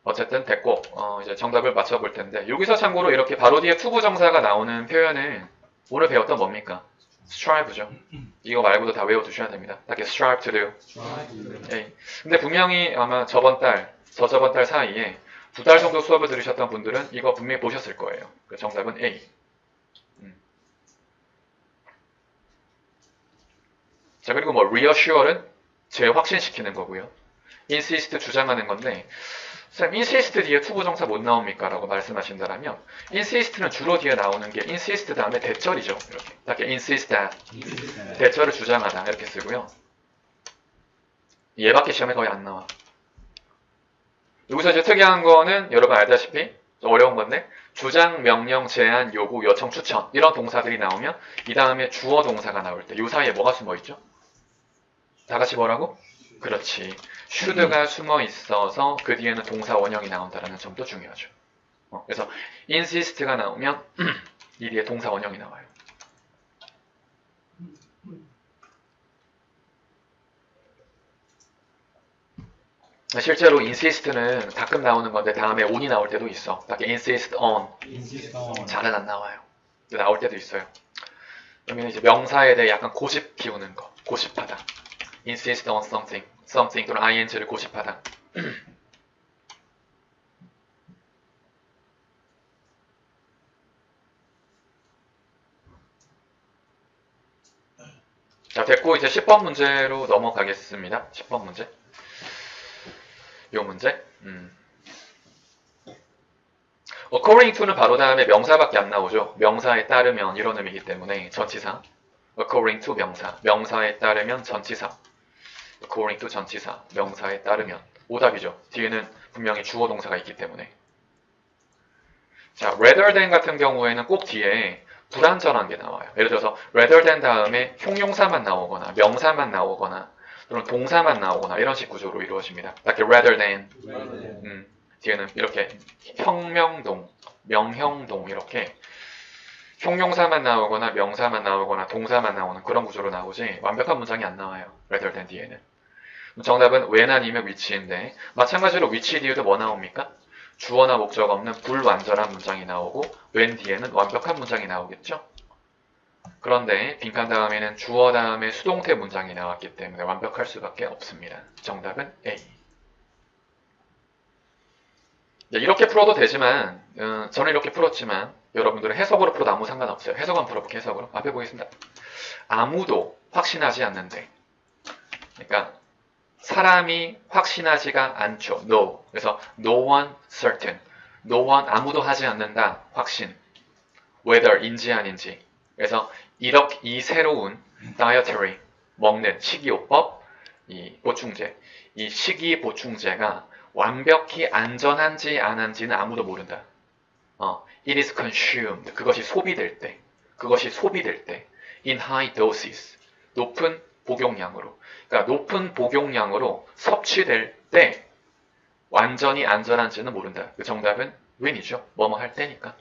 Speaker 1: 어쨌든 됐고, 이제 정답을 맞춰볼 텐데, 여기서 참고로 이렇게 바로 뒤에 투부정사가 나오는 표현은 오늘 배웠던 뭡니까? strive죠. 이거 말고도 다 외워두셔야 됩니다. 딱 strive to do. 예. 근데 분명히 아마 저번 달 사이에 2달 정도 수업을 들으셨던 분들은 이거 분명히 보셨을 거예요. 그 정답은 A. 자, 그리고 뭐 reassure는 재확신시키는 거고요. insist 주장하는 건데, 쌤, insist 뒤에 투부정사 못 나옵니까? 라고 말씀하신다면, insist는 주로 뒤에 나오는 게 insist 다음에 대절이죠. 이렇게. 딱 insist that. 대절을 주장하다. 이렇게 쓰고요. 얘밖에 시험에 거의 안 나와. 여기서 이제 특이한 거는 여러분 알다시피 좀 어려운 건데, 주장, 명령, 제안, 요구, 요청, 추천 이런 동사들이 나오면 이 다음에 주어 동사가 나올 때 이 사이에 뭐가 숨어 있죠? 다 같이 뭐라고? 그렇지. should가 숨어 있어서 그 뒤에는 동사 원형이 나온다는 점도 중요하죠. 그래서 insist가 나오면 이 뒤에 동사 원형이 나와요. 실제로 insist는 가끔 나오는 건데 다음에 on이 나올 때도 있어. 딱 insist on. 잘은 안 나와요. 나올 때도 있어요. 그러면 이제 명사에 대해 약간 고집 키우는 거. 고집하다. insist on something. something 또는 ing를 고집하다. 자, 됐고 이제 10번 문제로 넘어가겠습니다. 10번 문제. 요 문제. according to는 바로 다음에 명사밖에 안 나오죠. 명사에 따르면 이런 의미이기 때문에 전치사. according to 명사. 명사에 따르면 전치사. according to 전치사. 명사에 따르면 오답이죠. 뒤에는 분명히 주어 동사가 있기 때문에. 자, rather than 같은 경우에는 꼭 뒤에 불완전한 게 나와요. 예를 들어서 rather than 다음에 형용사만 나오거나 명사만 나오거나 또는 동사만 나오거나 이런 식 구조로 이루어집니다. like rather than. 뒤에는 이렇게 형명동, 명형동 이렇게 형용사만 나오거나 명사만 나오거나 동사만 나오는 그런 구조로 나오지 완벽한 문장이 안 나와요. rather than 뒤에는. 정답은 when 아니면 which인데 마찬가지로 which 뒤에도 뭐 나옵니까? 주어나 목적 없는 불완전한 문장이 나오고 when 뒤에는 완벽한 문장이 나오겠죠? 그런데 빈칸 다음에는 주어 다음에 수동태 문장이 나왔기 때문에 완벽할 수밖에 없습니다. 정답은 A. 이렇게 풀어도 되지만 저는 이렇게 풀었지만 여러분들은 해석으로 풀어도 아무 상관없어요. 해석만 풀어볼게요. 해석으로. 앞에 보겠습니다. 아무도 확신하지 않는데 그러니까 사람이 확신하지가 않죠. No. 그래서 no one certain. No one 아무도 하지 않는다. 확신. whether인지 아닌지. 그래서 이 새로운 dietary 먹는 식이요법, 이 보충제, 이 식이 보충제가 완벽히 안전한지 안 한지는 아무도 모른다. It is consumed. 그것이 소비될 때, in high doses, 높은 복용량으로. 그러니까 높은 복용량으로 섭취될 때 완전히 안전한지는 모른다. 그 정답은 when이죠. 뭐뭐 할 때니까.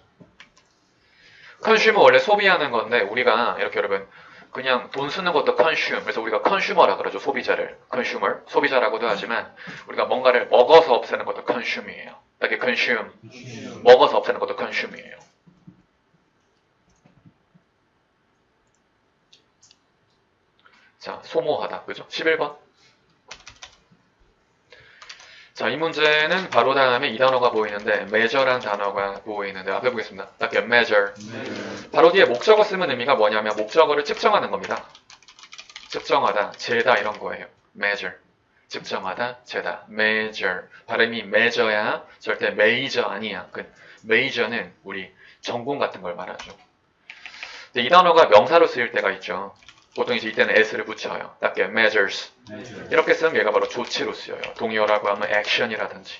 Speaker 1: 컨슈머 원래 소비하는 건데 우리가 이렇게 여러분 그냥 돈 쓰는 것도 consume. 그래서 우리가 consumer라 그러죠. 소비자를. consumer. 소비자라고도 하지만 우리가 뭔가를 먹어서 없애는 것도 consume이에요. 이렇게 consume. 먹어서 없애는 것도 consume이에요. 자, 소모하다. 그죠? 11번. 자, 이 문제는 바로 다음에 이 단어가 보이는데 measure란 단어가 보이는데 앞에 보겠습니다. 딱 measure. 바로 뒤에 목적어 쓰면 의미가 뭐냐면 목적어를 측정하는 겁니다. 측정하다, 재다 이런 거예요. measure. 측정하다, 재다. measure. 발음이 measure야 절대 major 아니야. 그 major는 우리 전공 같은 걸 말하죠. 근데 이 단어가 명사로 쓰일 때가 있죠. 보통 이제 이때는 s를 붙여요. 딱 measures. 이렇게 쓰면 얘가 바로 조치로 쓰여요. 동의어라고 하면 action이라든지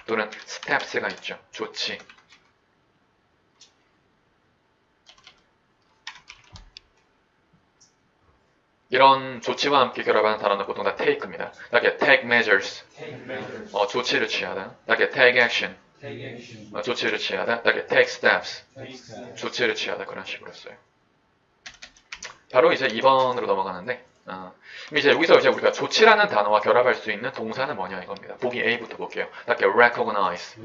Speaker 1: 또는 steps가 있죠. 조치. 이런 조치와 함께 결합하는 단어는 보통 다 take입니다. 딱게 take measures. 조치를 취하다. 딱게 take action. 조치를 취하다. 딱게 take steps. 조치를 취하다. 그런 식으로 써요. 바로 이제 2번으로 넘어가는데 이제 여기서 이제 우리가 조치라는 단어와 결합할 수 있는 동사는 뭐냐 이겁니다. 보기 A부터 볼게요. 딱히 recognize.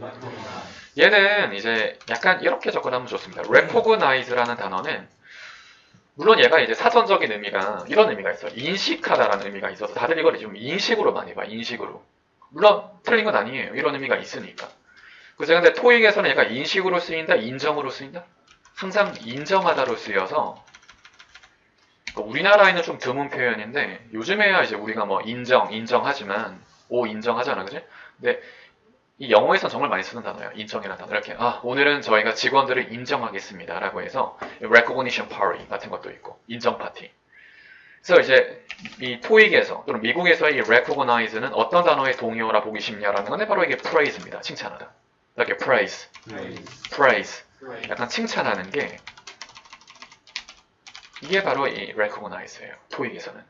Speaker 1: 얘는 이제 약간 이렇게 접근하면 좋습니다. recognize라는 단어는 물론 얘가 이제 사전적인 의미가 이런 의미가 있어요. 인식하다라는 의미가 있어서 다들 이걸 좀 인식으로 많이 봐. 인식으로. 물론 틀린 건 아니에요. 이런 의미가 있으니까. 그죠? 근데 토익에서는 얘가 인식으로 쓰인다, 인정으로 쓰인다? 항상 인정하다로 쓰여서 우리나라에는 좀 드문 표현인데 요즘에야 이제 우리가 뭐 인정하지만 인정하잖아, 그지? 근데 이 영어에서는 정말 많이 쓰는 단어예요. 인정이라는 단어. 이렇게 오늘은 저희가 직원들을 인정하겠습니다라고 해서 recognition party 같은 것도 있고 인정 파티. 그래서 이제 이 토익에서 또는 미국에서의 이 recognize는 어떤 단어의 동의어라 보기 쉽냐라는 건데 바로 이게 praise입니다. 칭찬하다. 이렇게 praise. 약간 칭찬하는 게 이게 바로 이 recognize예요. 토익에서는.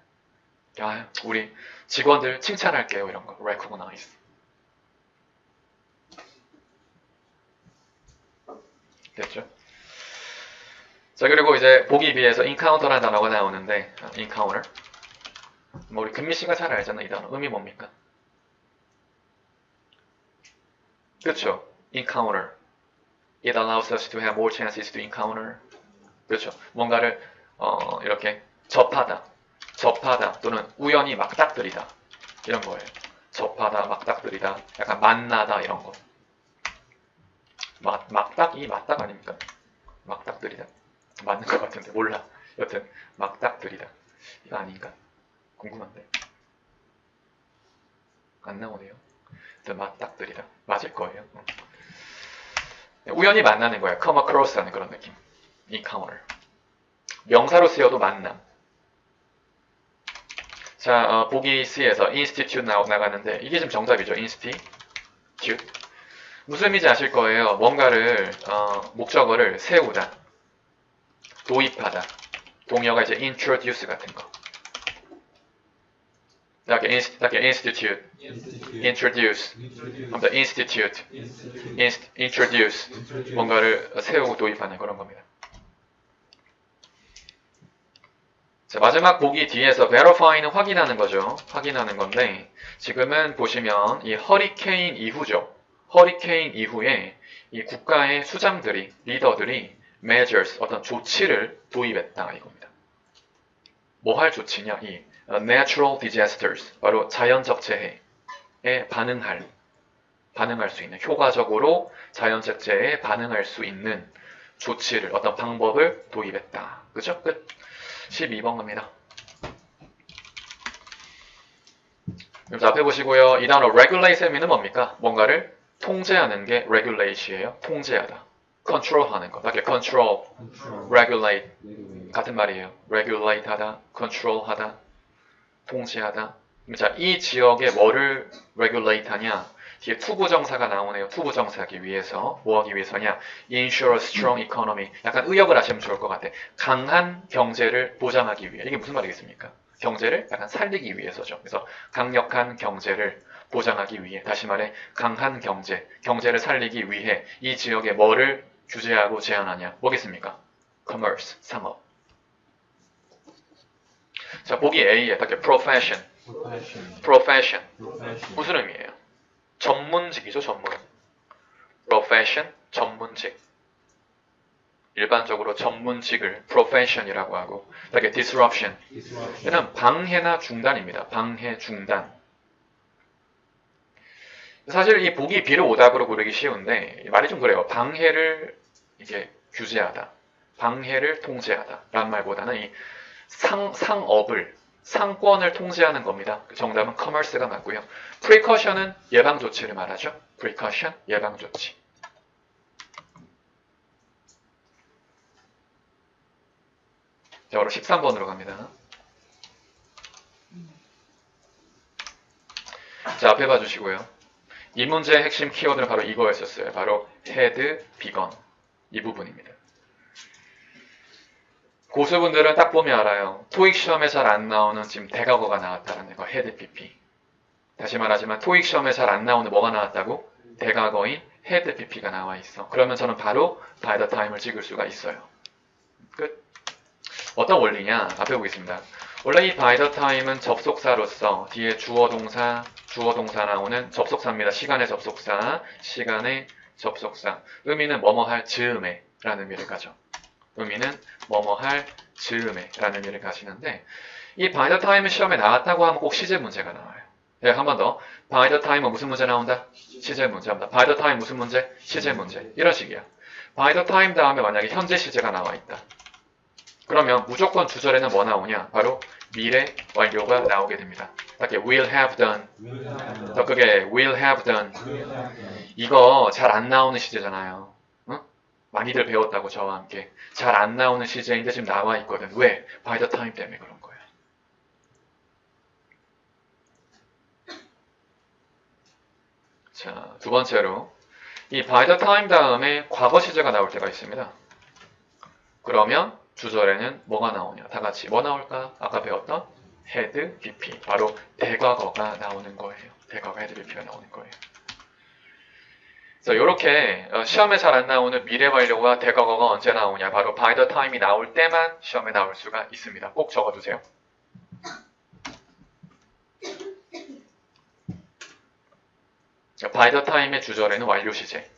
Speaker 1: 우리 직원들 칭찬할게요. 이런 거. recognize. 됐죠? 자, 그리고 이제 보기 비해서 encounter라는 단어가 나오는데 encounter. 뭐 우리 금미 씨가 잘 알잖아. 이 단어. 의미 뭡니까? 그렇죠? encounter. It allows us to have more chances to encounter. 그렇죠? 뭔가를 이렇게 접하다 또는 우연히 막닥뜨리다 이런 거예요. 접하다, 막닥뜨리다, 약간 만나다 이런 거. 막닥이 맞닥 아닙니까? 막닥뜨리다. 맞는 것 같은데 몰라. 여튼 막닥뜨리다. 이거 아닌가? 궁금한데. 안 나오네요. 맞닥뜨리다. 맞을 거예요. 우연히 만나는 거야. come across 하는 그런 느낌. encounter. 명사로 쓰여도 만남. 자, 보기 C에서 institute 나가는데 이게 지금 정답이죠. institute. 무슨 의미인지 아실 거예요. 뭔가를 목적어를 세우다, 도입하다. 동의어가 이제 introduce 같은 거. 이렇게 institute, introduce, institute, introduce. 뭔가를 세우고 도입하는 그런 겁니다. 자, 마지막 보기 뒤에서 verify는 확인하는 거죠. 확인하는 건데 지금은 보시면 이 허리케인 이후죠. 허리케인 이후에 이 국가의 수장들이, 리더들이 measures, 어떤 조치를 도입했다 이겁니다. 뭐 할 조치냐? 이 natural disasters, 바로 자연적 재해에 반응할 수 있는, 효과적으로 자연적 재해에 반응할 수 있는 조치를, 어떤 방법을 도입했다. 그죠? 끝. 12번 겁니다. 그럼 앞에 보시고요. 이 단어 regulate의 의미는 뭡니까? 뭔가를 통제하는 게 regulate이에요. 통제하다. control하는 거. 이렇게 control, regulate 같은 말이에요. regulate하다, control하다, 통제하다. 자, 이 지역에 뭐를 regulate하냐? 뒤에 투부정사가 나오네요. 투부정사하기 위해서 뭐 하기 위해서냐? ensure a strong economy. 약간 의역을 하시면 좋을 것 같아. 강한 경제를 보장하기 위해. 이게 무슨 말이겠습니까? 경제를 약간 살리기 위해서죠. 그래서 강력한 경제를 보장하기 위해. 다시 말해 강한 경제, 경제를 살리기 위해 이 지역에 뭐를 규제하고 제한하냐? 뭐겠습니까? commerce, 상업. 자, 보기 A에 딱 profession. profession. 무슨 의미예요? 전문직이죠, 전문. profession, 전문직. 일반적으로 전문직을 profession이라고 하고, 이렇게 disruption. 얘는 방해나 중단입니다. 방해, 중단. 사실 이 보기 B를 오답으로 고르기 쉬운데, 말이 좀 그래요. 방해를 이게 규제하다. 방해를 통제하다. 라는 말보다는 이 상업을, 상권을 통제하는 겁니다. 정답은 commerce가 맞고요. precaution은 예방조치를 말하죠. precaution, 예방조치. 자, 바로 13번으로 갑니다. 자, 앞에 봐주시고요. 이 문제의 핵심 키워드는 바로 이거였었어요. 바로 had, begun. 이 부분입니다. 고수분들은 딱 보면 알아요. 토익 시험에 잘 안 나오는 지금 대각어가 나왔다는 거. had, pp. 다시 말하지만 토익 시험에 잘 안 나오는 뭐가 나왔다고? 대각어인 had, pp가 나와 있어. 그러면 저는 바로 by the time을 찍을 수가 있어요. 끝. 어떤 원리냐? 앞에 보겠습니다. 원래 이 by the time은 접속사로서 뒤에 주어 동사 나오는 접속사입니다. 시간의 접속사, 시간의 접속사. 의미는 뭐뭐 할 즈음에 라는 의미를 가져. 의미는 뭐뭐 할 즈음에 라는 의미를 가지는데 이 by the time은 시험에 나왔다고 하면 꼭 시제 문제가 나와요. 네, 한 번 더. by the time은 무슨 문제 나온다? 시제 문제 합니다. by the time 무슨 문제? 시제 문제. 이런 식이야. by the time 다음에 만약에 현재 시제가 나와 있다. 그러면 무조건 주절에는 뭐 나오냐? 바로 미래 완료가 나오게 됩니다. 이렇게 will have done. 더 그게 will have done. 이거 잘 안 나오는 시제잖아요. 응? 많이들 배웠다고 저와 함께. 잘 안 나오는 시제인데 지금 나와 있거든. 왜? by the time 때문에 그런 거예요. 자, 두 번째로 이 by the time 다음에 과거 시제가 나올 때가 있습니다. 그러면 주절에는 뭐가 나오냐? 다 같이 뭐 나올까? 아까 배웠던 had, bp. 바로 대과거가 나오는 거예요. 대과거 had, bp가 나오는 거예요. 그래서 이렇게 시험에 잘 안 나오는 미래 완료가 대과거가 언제 나오냐? 바로 by the time이 나올 때만 시험에 나올 수가 있습니다. 꼭 적어두세요. by the time의 주절에는 완료 시제.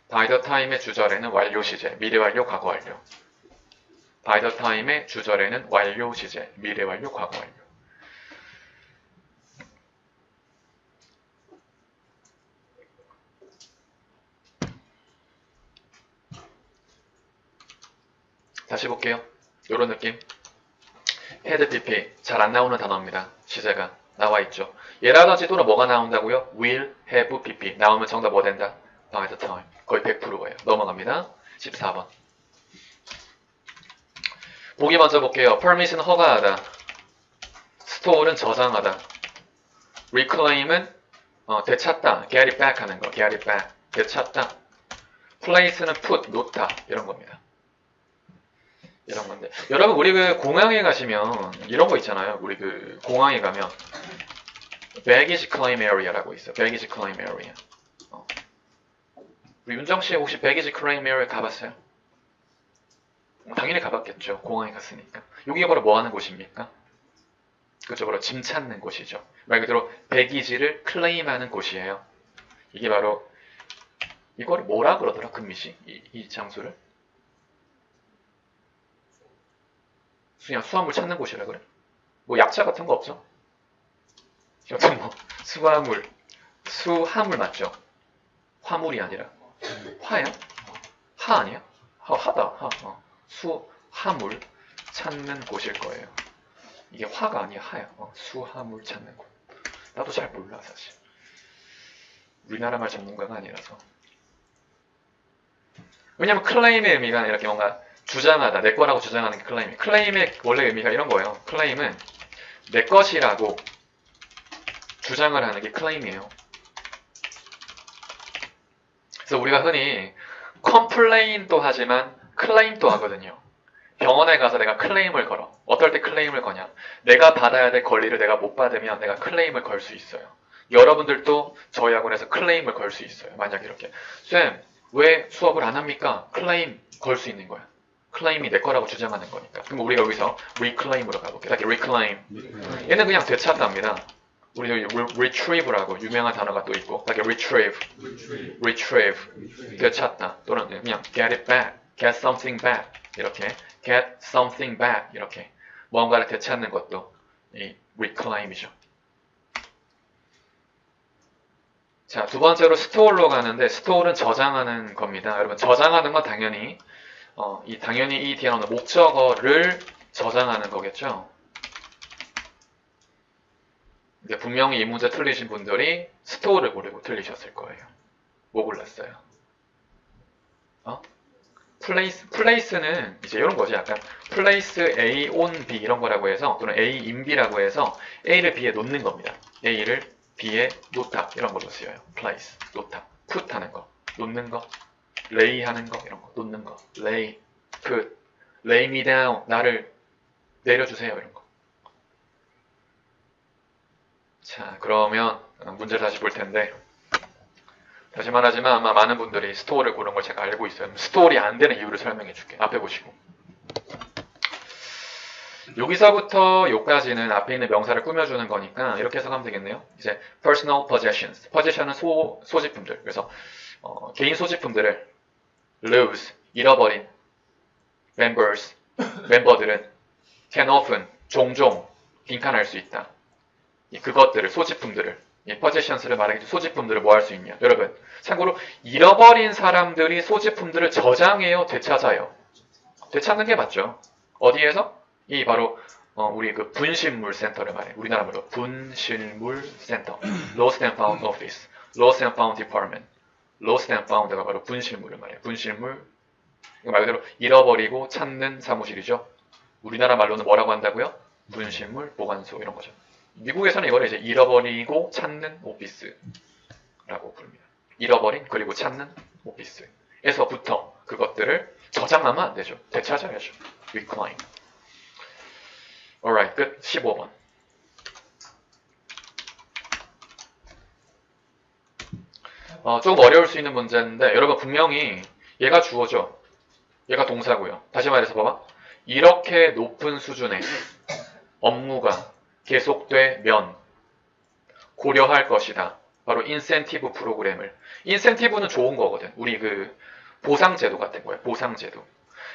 Speaker 1: by the time의 주절에는 완료 시제. 미래 완료, 과거 완료. by the time의 주절에는 완료 시제, 미래 완료, 과거 완료. 다시 볼게요. 이런 느낌. had, pp. 잘 안 나오는 단어입니다. 시제가 나와 있죠. 얘라든지 또는 뭐가 나온다고요? will, have, pp. 나오면 정답 뭐 된다? by the time. 거의 100%예요. 넘어갑니다. 14번. 보기 먼저 볼게요. permit은 허가하다. store는 저장하다. reclaim은 되찾다. get it back 하는 거. get it back. 되찾다. place는 put, 놓다. 이런 겁니다. 이런 건데. 여러분, 우리 그 공항에 가시면 이런 거 있잖아요. 우리 그 공항에 가면 baggage claim area라고 있어요. baggage claim area. 우리 윤정 씨 혹시 baggage claim area 가봤어요? 당연히 가봤겠죠. 공항에 갔으니까. 여기가 바로 뭐 하는 곳입니까? 그죠, 바로 짐 찾는 곳이죠. 말 그대로 배기지를 클레임하는 곳이에요. 이게 바로 이걸 뭐라 그러더라, 금미씨? 이 장소를? 그냥 수화물 찾는 곳이라 그래? 뭐 약자 같은 거 없죠? 여튼 뭐 수화물 맞죠? 화물이 아니라 화야? 하 아니야? 하다. 하. 수화물 찾는 곳일 거예요. 이게 화가 아니야, 하야. 수화물 찾는 곳. 나도 잘 몰라 사실. 우리나라 말 전문가가 아니라서. 왜냐면 클레임의 의미가 이렇게 뭔가 주장하다, 내 거라고 주장하는 게 클레임. 클레임의 원래 의미가 이런 거예요. 클레임은 내 것이라고 주장을 하는 게 클레임이에요. 그래서 우리가 흔히 컴플레인도 하지만 클레임도 하거든요. 병원에 가서 내가 클레임을 걸어. 어떨 때 클레임을 거냐? 내가 받아야 될 권리를 내가 못 받으면 내가 클레임을 걸 수 있어요. 여러분들도 저희 학원에서 클레임을 걸 수 있어요. 만약 이렇게 쌤, 왜 수업을 안 합니까? 클레임 걸 수 있는 거야. 클레임이 내 거라고 주장하는 거니까. 그럼 우리가 여기서 reclaim으로 가볼게요. 이렇게 reclaim. 얘는 그냥 되찾답니다. 우리도 retrieve라고 유명한 단어가 또 있고, 이렇게 retrieve, 되찾다. 또는 그냥 get it back, get something back. 이렇게 get something back. 이렇게 뭔가를 되찾는 것도 이 reclaim이죠. 자, 두 번째로 스토어로 가는데, 스토어는 저장하는 겁니다. 여러분, 저장하는 건 당연히 이 뒤에 나오는 목적어를 저장하는 거겠죠. 근데 분명히 이 문제 틀리신 분들이 스토어를 고르고 틀리셨을 거예요. 뭐 골랐어요? 플레이스는 이제 이런 거지. 약간 플레이스 A on B 이런 거라고 해서, 또는 A in B라고 해서 A를 B에 놓는 겁니다. A를 B에 놓다 이런 걸로 쓰여요. place, 놓다, put 하는 거, 놓는 거, lay 하는 거 이런 거, 놓는 거, lay, put, lay me down, 나를 내려주세요 이런 거. 자, 그러면 문제를 다시 볼 텐데, 다시 말하지만 아마 많은 분들이 스토어를 고른 걸 제가 알고 있어요. 스토어이 안 되는 이유를 설명해 줄게. 앞에 보시고. 여기서부터 여기까지는 앞에 있는 명사를 꾸며주는 거니까 이렇게 해석하면 되겠네요. 이제 personal possessions. possession은 소지품들. 그래서 개인 소지품들을 lose, 잃어버린 멤버들은 can often, 종종 빈칸할 수 있다. 그것들을, 소지품들을, possessions를 말하기 전에 소지품들을 뭐 할 수 있냐. 여러분, 참고로 잃어버린 사람들이 소지품들을 저장해요, 되찾아요? 되찾는 게 맞죠. 어디에서? 이 바로 우리 그 분실물 센터를 말해. 우리나라 말로 분실물 센터. Lost and Found Office, Lost and Found Department. Lost and Found가 바로 분실물을 말해. 분실물, 말 그대로 잃어버리고 찾는 사무실이죠. 우리나라 말로는 뭐라고 한다고요? 분실물 보관소 이런 거죠. 미국에서는 이걸 이제 잃어버리고 찾는 오피스라고 부릅니다. 잃어버린 그리고 찾는 오피스에서부터 그것들을 저장하면 안 되죠. 되찾아야죠. reclaim. alright, 끝. 15번. 조금 어려울 수 있는 문제인데 여러분 분명히 얘가 주어죠. 얘가 동사고요. 다시 말해서 봐봐. 이렇게 높은 수준의 업무가 계속되면 고려할 것이다. 바로 인센티브 프로그램을. 인센티브는 좋은 거거든. 우리 그 보상제도 같은 거예요. 보상제도.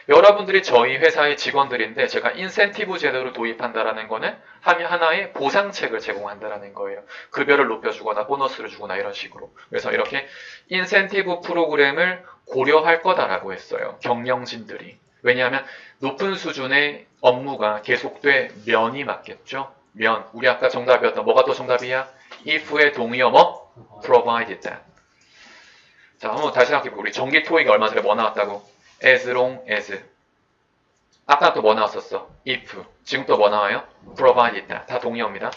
Speaker 1: 여러분들이 저희 회사의 직원들인데 제가 인센티브 제도를 도입한다라는 거는 하나의 보상책을 제공한다라는 거예요. 급여를 높여주거나 보너스를 주거나 이런 식으로. 그래서 이렇게 인센티브 프로그램을 고려할 거다라고 했어요. 경영진들이. 왜냐하면 높은 수준의 업무가 계속되면이 맞겠죠. 면. 우리 아까 정답이었던 뭐가 또 정답이야? if의 동의어 뭐? provided that. 자, 한번 다시 생각해보고 우리 전기 토익 얼마 전에 뭐 나왔다고? as long as. 아까 또 뭐 나왔었어? if. 지금 또 뭐 나와요? provided that. 다 동의어입니다.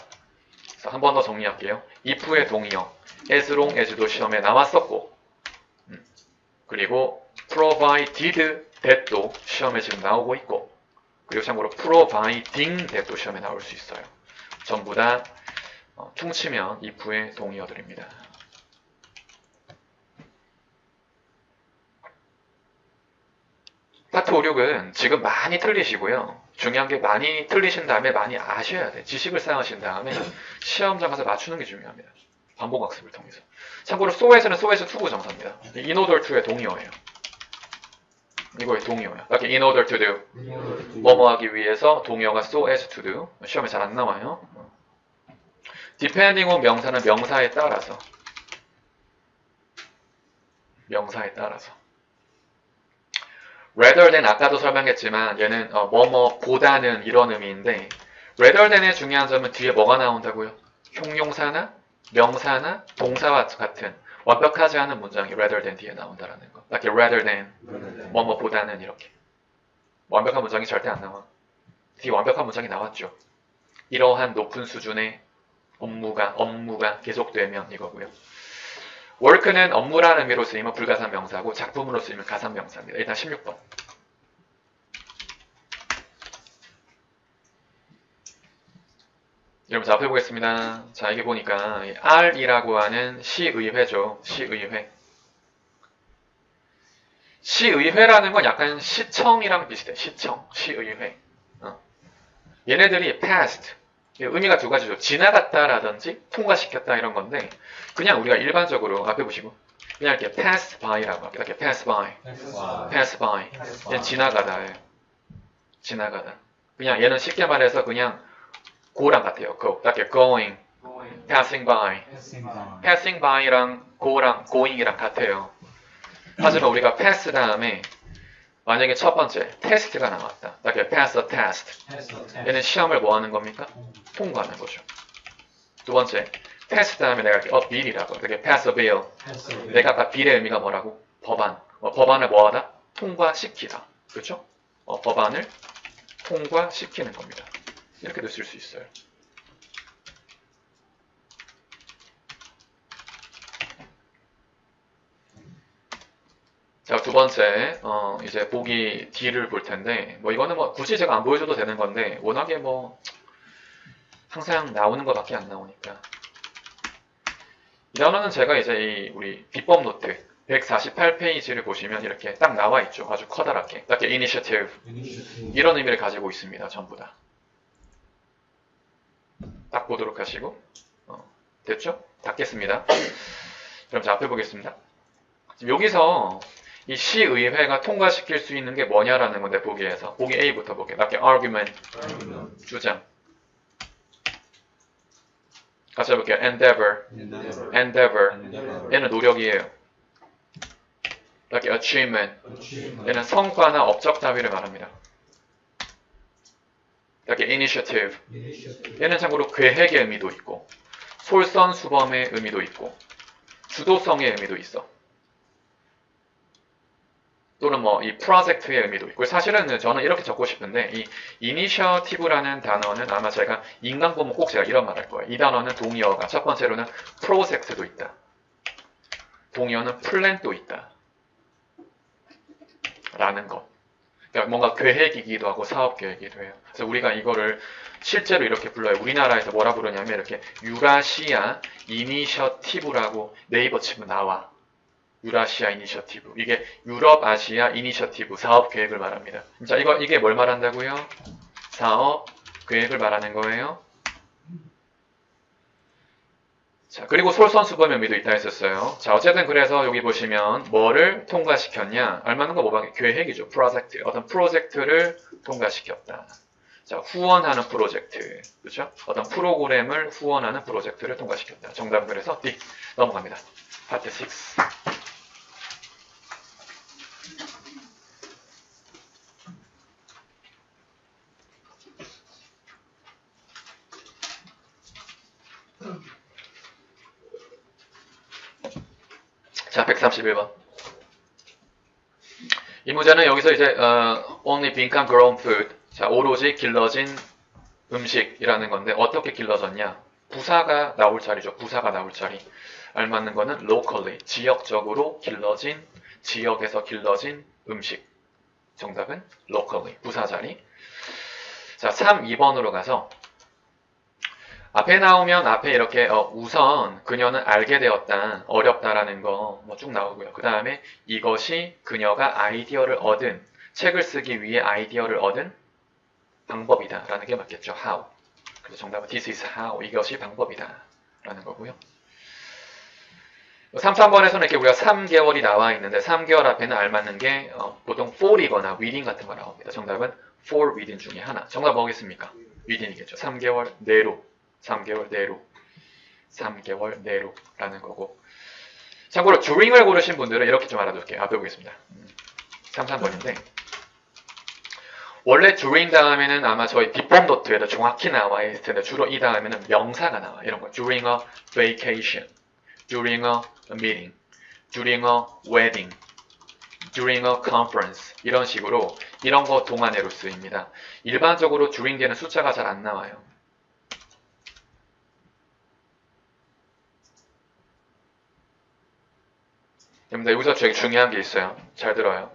Speaker 1: 한 번 더 정리할게요. if의 동의어 as long as도 시험에 나왔었고, 그리고 provided that도 시험에 지금 나오고 있고, 그리고 참고로 providing that도 시험에 나올 수 있어요. 전부 다 퉁치면 if의 동의어들입니다. 파트 5, 6은 지금 많이 틀리시고요. 중요한 게 많이 틀리신 다음에 많이 아셔야 돼. 지식을 쌓으신 다음에 시험장 가서 맞추는 게 중요합니다. 반복학습을 통해서. 참고로 soas는 so as to구 정사입니다. in order to의 동의어예요. 이거의 동의어예요. 이렇게 in order to do. 뭐뭐 하기 위해서 동의어가 so as to do. 시험에 잘 안 나와요. depending on 명사는 명사에 따라서. 명사에 따라서. rather than 아까도 설명했지만 얘는 뭐뭐보다는 이런 의미인데 rather than의 중요한 점은 뒤에 뭐가 나온다고요? 형용사나 명사나 동사와 같은 완벽하지 않은 문장이 rather than 뒤에 나온다라는 거. like rather than 뭐뭐보다는 이렇게. 완벽한 문장이 절대 안 나와. 뒤에 완벽한 문장이 나왔죠. 이러한 높은 수준의 업무가 계속되면 이거고요. work는 업무라는 의미로 쓰이면 불가산 명사고 작품으로 쓰이면 가산 명사입니다. 일단 16번. 여러분 자 앞에 보겠습니다. 자 이게 보니까 R이라고 하는 시의회죠. 시의회. 시의회라는 건 약간 시청이랑 비슷해. 시청, 시의회. 얘네들이 past, 의미가 두 가지죠. 지나갔다라든지 통과시켰다 이런 건데 그냥 우리가 일반적으로 앞에 보시고 그냥 이렇게 pass by라고 할게요. 이렇게 pass by. 얘는 지나가다예요. 지나가다. 그냥 얘는 쉽게 말해서 그냥 go랑 같아요. go. 이렇게 going, passing by랑 go랑 going이랑 같아요. 하지만 우리가 pass 다음에 만약에 첫 번째 테스트가 나왔다. 이렇게 pass the test. 얘는 시험을 뭐 하는 겁니까? 통과하는 거죠. 두 번째 pass 다음에 내가 이렇게 a bill이라고 이렇게 pass a bill. 내가 아까 bill의 의미가 뭐라고? 법안. 법안을 뭐 하다? 통과시키다. 그렇죠? 법안을 통과시키는 겁니다. 이렇게도 쓸 수 있어요. 자, 두 번째, 이제 보기 D를 볼 텐데, 뭐 이거는 뭐 굳이 제가 안 보여줘도 되는 건데, 워낙에 뭐 항상 나오는 것밖에 안 나오니까. 이 단어는 제가 이제 우리 비법 노트 148페이지를 보시면 이렇게 딱 나와 있죠. 아주 커다랗게. 딱 이렇게 initiative. 이런 의미를 가지고 있습니다. 전부 다. 딱 보도록 하시고. 됐죠? 닫겠습니다. 그럼 자, 앞에 보겠습니다. 지금 여기서 이 시의회가 통과시킬 수 있는 게 뭐냐라는 건데 보기에서 보기 A부터 볼게요. 이렇게 argument, 주장. 같이 해볼게요. endeavor. 얘는 노력이에요. 이렇게 achievement. 얘는 성과나 업적 다위를 말합니다. 이렇게 initiative. 얘는 참고로 계획의 의미도 있고 솔선수범의 의미도 있고 주도성의 의미도 있어. 또는 뭐 이 프로젝트의 의미도 있고 사실은 저는 이렇게 적고 싶은데 이 이니셔티브라는 단어는 아마 제가 인강 보면 꼭 제가 이런 말 할 거예요. 이 단어는 동의어가 첫 번째로는 프로젝트도 있다. 동의어는 플랜도 있다. 라는 것. 그러니까 뭔가 계획이기도 하고 사업 계획이기도 해요. 그래서 우리가 이거를 실제로 이렇게 불러요. 우리나라에서 뭐라 부르냐면 이렇게 유라시아 이니셔티브라고 네이버 치면 나와. 유라시아 이니셔티브. 이게 유럽 아시아 이니셔티브 사업 계획을 말합니다. 자, 이게 뭘 말한다고요? 사업 계획을 말하는 거예요. 자, 그리고 솔선수범 의미도 있다 했었어요. 자, 어쨌든 그래서 여기 보시면 뭐를 통과시켰냐? 알맞는 거 뭐가 계획이죠. 프로젝트. 어떤 프로젝트를 통과시켰다. 자, 후원하는 프로젝트. 그렇죠? 어떤 프로그램을 후원하는 프로젝트를 통과시켰다. 정답은 그래서 D. 넘어갑니다. 파트 6. 자, 131번. 이 문제는 여기서 이제 only 빈칸 grown food. 자, 오로지 길러진 음식이라는 건데 어떻게 길러졌냐? 부사가 나올 자리죠. 부사가 나올 자리. 알맞는 거는 locally. 지역적으로 길러진, 지역에서 길러진 음식. 정답은 locally. 부사 자리. 자, 3, 2번으로 가서 앞에 나오면 앞에 이렇게 우선 그녀는 알게 되었다, 어렵다라는 거 뭐 쭉 나오고요. 그 다음에 이것이 그녀가 아이디어를 얻은, 책을 쓰기 위해 아이디어를 얻은 방법이다 라는 게 맞겠죠. how. 그래서 정답은 this is how. 이것이 방법이다 라는 거고요. 3, 3번에서는 이렇게 우리가 3개월이 나와 있는데 3개월 앞에는 알맞는 게 보통 for이거나 within 같은 거 나옵니다. 정답은 for within 중에 하나. 정답 뭐겠습니까? within이겠죠. 3개월 내로. 3개월 내로. 3개월 내로라는 거고. 참고로 during을 고르신 분들은 이렇게 좀 알아둘게요. 앞에 보겠습니다. 3, 3번인데 원래 during 다음에는 아마 저희 빗범 노트에도 정확히 나와 있을 텐데 주로 이 다음에는 명사가 나와. 이런 거. during a vacation, during a meeting, during a wedding, during a conference 이런 식으로 이런 거 동안으로 쓰입니다. 일반적으로 during 뒤에는 숫자가 잘 안 나와요. 여러분들 여기서 되게 중요한 게 있어요. 잘 들어요.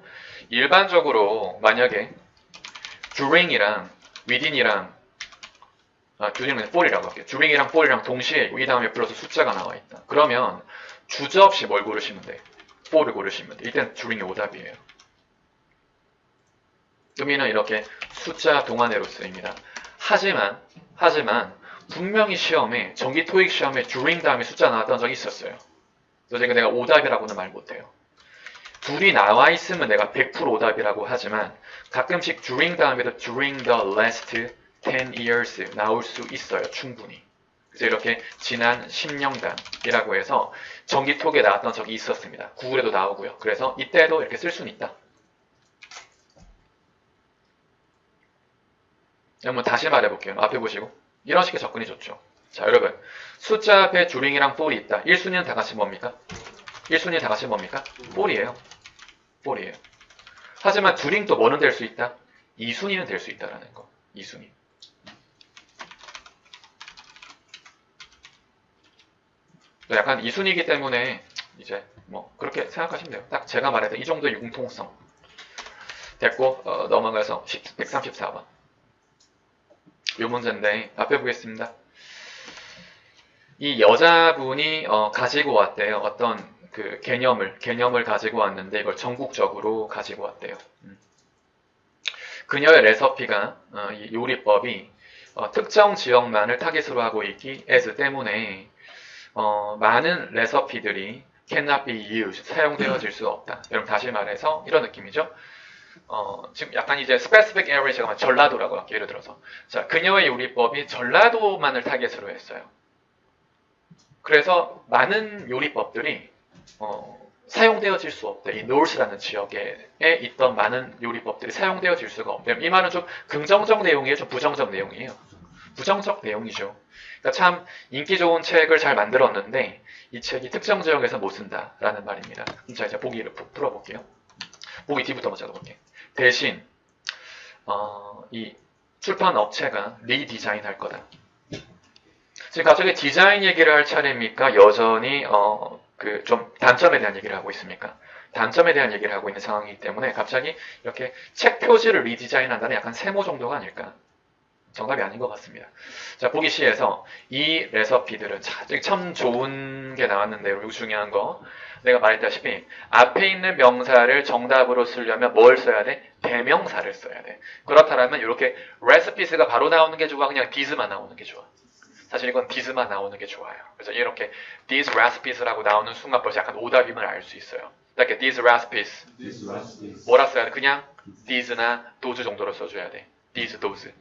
Speaker 1: 일반적으로 만약에 during이랑 within이랑 during은 for이라고 할게요. during이랑 for이랑 동시에 이 다음에 플러스 숫자가 나와 있다. 그러면 주저없이 뭘 고르시면 돼? for를 고르시면 돼. 이때는 during이 오답이에요. 의미는 이렇게 숫자 동안으로 쓰입니다. 하지만 분명히 시험에 정기 토익 시험에 during 다음에 숫자 나왔던 적이 있었어요. 그래서 내가 오답이라고는 말 못해요. 둘이 나와 있으면 내가 100% 오답이라고 하지만 가끔씩 during 다음에도 during the last 10 years 나올 수 있어요. 충분히. 그래서 이렇게 지난 10년간이라고 해서 정기톡에 나왔던 적이 있었습니다. 구글에도 나오고요. 그래서 이때도 이렇게 쓸 수는 있다. 한번 다시 말해볼게요. 앞에 보시고. 이런 식의 접근이 좋죠. 자, 여러분. 숫자 앞에 during이랑 for이 있다. 1순위는 다 같이 뭡니까? 1순위 다 같이 뭡니까? for이에요. for이에요. 하지만 during도 뭐는 될 수 있다? 2순위는 될 수 있다라는 거. 2순위. 약간 2순위이기 때문에 이제 뭐 그렇게 생각하시면 돼요. 딱 제가 말했던 이 정도의 융통성. 됐고 넘어가서 134번. 이 문제인데 앞에 보겠습니다. 이 여자분이 가지고 왔대요. 어떤 그 개념을 가지고 왔는데 이걸 전국적으로 가지고 왔대요. 그녀의 레시피가 이 요리법이 특정 지역만을 타깃으로 하고 있기 때문에 많은 레시피들이 cannot be used, 사용되어질 수 없다. 여러분 다시 말해서 이런 느낌이죠. 지금 약간 이제 specific area 제가 전라도라고 할게요. 예를 들어서 자 그녀의 요리법이 전라도만을 타깃으로 했어요. 그래서 많은 요리법들이 사용되어질 수 없대. 이 North라는 지역에 있던 많은 요리법들이 사용되어질 수가 없대. 이 말은 좀 긍정적 내용이에요? 좀 부정적 내용이에요? 부정적 내용이죠. 그러니까 참 인기 좋은 책을 잘 만들었는데 이 책이 특정 지역에서 못 쓴다라는 말입니다. 자 이제 보기를 풀어볼게요. 보기 뒤부터 먼저 읽어볼게요. 대신 이 출판 업체가 리디자인 할 거다. 지금 갑자기 디자인 얘기를 할 차례입니까? 여전히 그 좀 단점에 대한 얘기를 하고 있습니까? 단점에 대한 얘기를 하고 있는 상황이기 때문에 갑자기 이렇게 책 표지를 리디자인한다는 약간 세모 정도가 아닐까? 정답이 아닌 것 같습니다. 자, 보기 C에서 이 레시피들은 참 좋은 게 나왔는데요. 이거 중요한 거. 내가 말했다시피 앞에 있는 명사를 정답으로 쓰려면 뭘 써야 돼? 대명사를 써야 돼. 그렇다면 이렇게 레시피스가 바로 나오는 게 좋아? 그냥 this만 나오는 게 좋아? 사실 이건 this만 나오는 게 좋아요. 그래서 이렇게 these recipes라고 나오는 순간 벌써 약간 오답임을 알 수 있어요. 이렇게 these recipes 뭐라 써야 돼? 그냥 these나 those 정도로 써줘야 돼. these, those.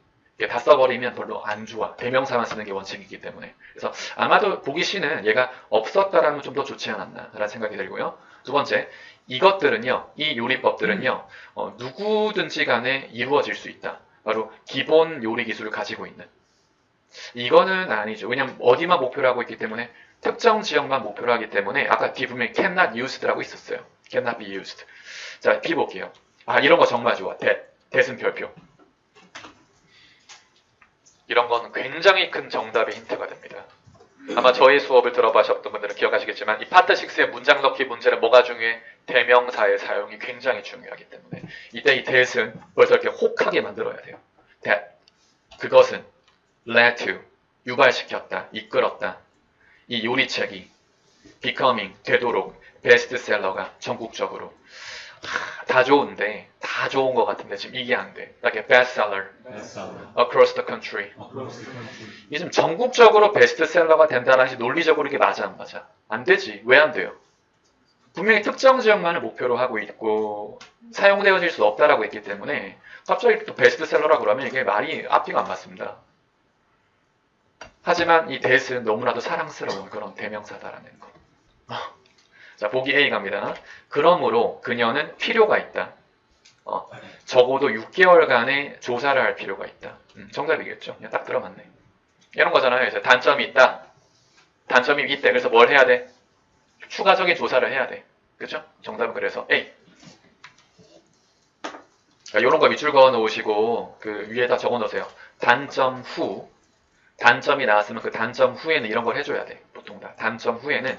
Speaker 1: 다 써버리면 별로 안 좋아. 대명사만 쓰는 게 원칙이기 때문에. 그래서 아마도 보기 C는 얘가 없었다라면 좀 더 좋지 않았나라는 생각이 들고요. 두 번째, 이것들은요, 이 요리법들은요, 누구든지 간에 이루어질 수 있다. 바로 기본 요리 기술을 가지고 있는. 이거는 아니죠. 왜냐면 어디만 목표로 하고 있기 때문에 특정 지역만 목표로 하기 때문에 아까 뒤 분명히 cannot used라고 있었어요. cannot be used. 자, B 볼게요. 이런 거 정말 좋아. that은 별표. 이런 건 굉장히 큰 정답의 힌트가 됩니다. 아마 저희 수업을 들어보셨던 분들은 기억하시겠지만 이 파트 6의 문장 넣기 문제는 뭐가 중요해? 대명사의 사용이 굉장히 중요하기 때문에 이때 이 that은 벌써 이렇게 혹하게 만들어야 돼요. that. 그것은 led to, 유발시켰다, 이끌었다. 이 요리책이 becoming, 되도록 베스트셀러가 전국적으로 다 좋은데 다 좋은 것 같은데 지금 이게 안 돼. like bestseller across the country. 이게 지금 전국적으로 베스트셀러가 된다는 게 논리적으로 이게 맞아 안 맞아? 안 되지. 왜 안 돼요? 분명히 특정 지역만을 목표로 하고 있고 사용되어질 수 없다라고 했기 때문에 갑자기 또 베스트셀러라고 그러면 이게 말이 앞뒤가 안 맞습니다. 하지만 이 that은 너무나도 사랑스러운 그런 대명사다라는 거. 자, 보기 A 갑니다. 그러므로 그녀는 필요가 있다. 적어도 6개월간의 조사를 할 필요가 있다. 정답이겠죠. 그냥 딱 들어맞네. 이런 거잖아요. 이제 단점이 있다. 단점이 있대. 그래서 뭘 해야 돼? 추가적인 조사를 해야 돼. 그죠? 정답은 그래서 A. 이런 거 밑줄 그어 놓으시고 그 위에다 적어 놓으세요. 단점 후. 단점이 나왔으면 그 단점 후에는 이런 걸 해줘야 돼. 보통 다. 단점 후에는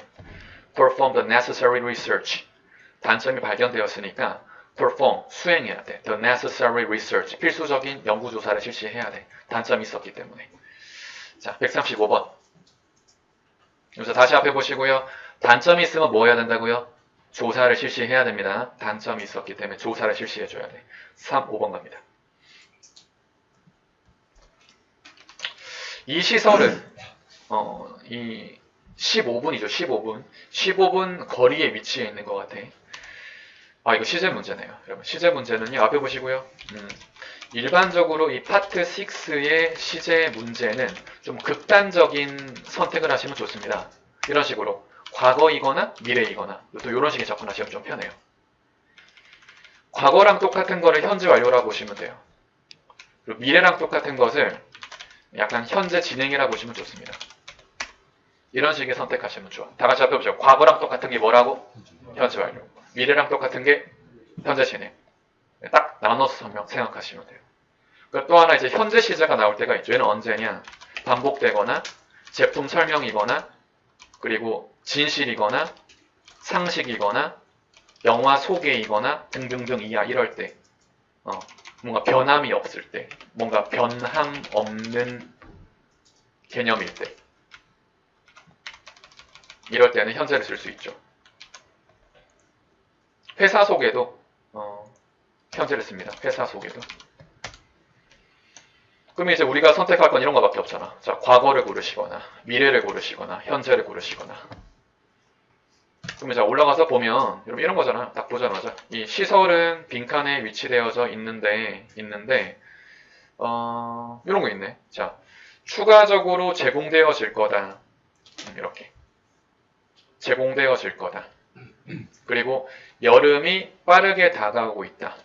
Speaker 1: perform the necessary research. 단점이 발견되었으니까 perform, 수행해야 돼. the necessary research. 필수적인 연구조사를 실시해야 돼. 단점이 있었기 때문에. 자, 135번. 여기서 다시 앞에 보시고요. 단점이 있으면 뭐 해야 된다고요? 조사를 실시해야 됩니다. 단점이 있었기 때문에 조사를 실시해줘야 돼. 3, 5번 갑니다. 이 시설은 이 15분이죠. 15분. 15분 거리에 위치해 있는 것 같아. 이거 시제 문제네요. 여러분 시제 문제는요. 앞에 보시고요. 일반적으로 이 파트 6의 시제 문제는 좀 극단적인 선택을 하시면 좋습니다. 이런 식으로 과거이거나 미래이거나 또 이런 식의 접근하시면 좀 편해요. 과거랑 똑같은 거를 현재 완료라고 보시면 돼요. 그리고 미래랑 똑같은 것을 약간 현재 진행이라고 보시면 좋습니다. 이런 식의 선택하시면 좋아. 다 같이 앞에 보죠. 과거랑 똑같은 게 뭐라고? 현재 완료. 미래랑 똑같은 게 현재 진행. 딱 나눠서 생각하시면 돼요. 그리고 또 하나 이제 현재 시제가 나올 때가 있죠. 얘는 언제냐? 반복되거나 제품 설명이거나 그리고 진실이거나 상식이거나 영화 소개이거나 등등등 이야 이럴 때 뭔가 변함이 없을 때 뭔가 변함 없는 개념일 때 이럴 때는 현재를 쓸 수 있죠. 회사 소개도 현재를 씁니다. 회사 소개도. 그러면 이제 우리가 선택할 건 이런 거밖에 없잖아. 자, 과거를 고르시거나 미래를 고르시거나 현재를 고르시거나. 그러면 자 올라가서 보면 여러분 이런 거잖아. 딱 보자마자 이 시설은 빈칸에 위치되어져 있는데 이런 거 있네. 자, 추가적으로 제공되어질 거다. 이렇게 제공되어질 거다. 그리고 여름이 빠르게 다가오고 있다.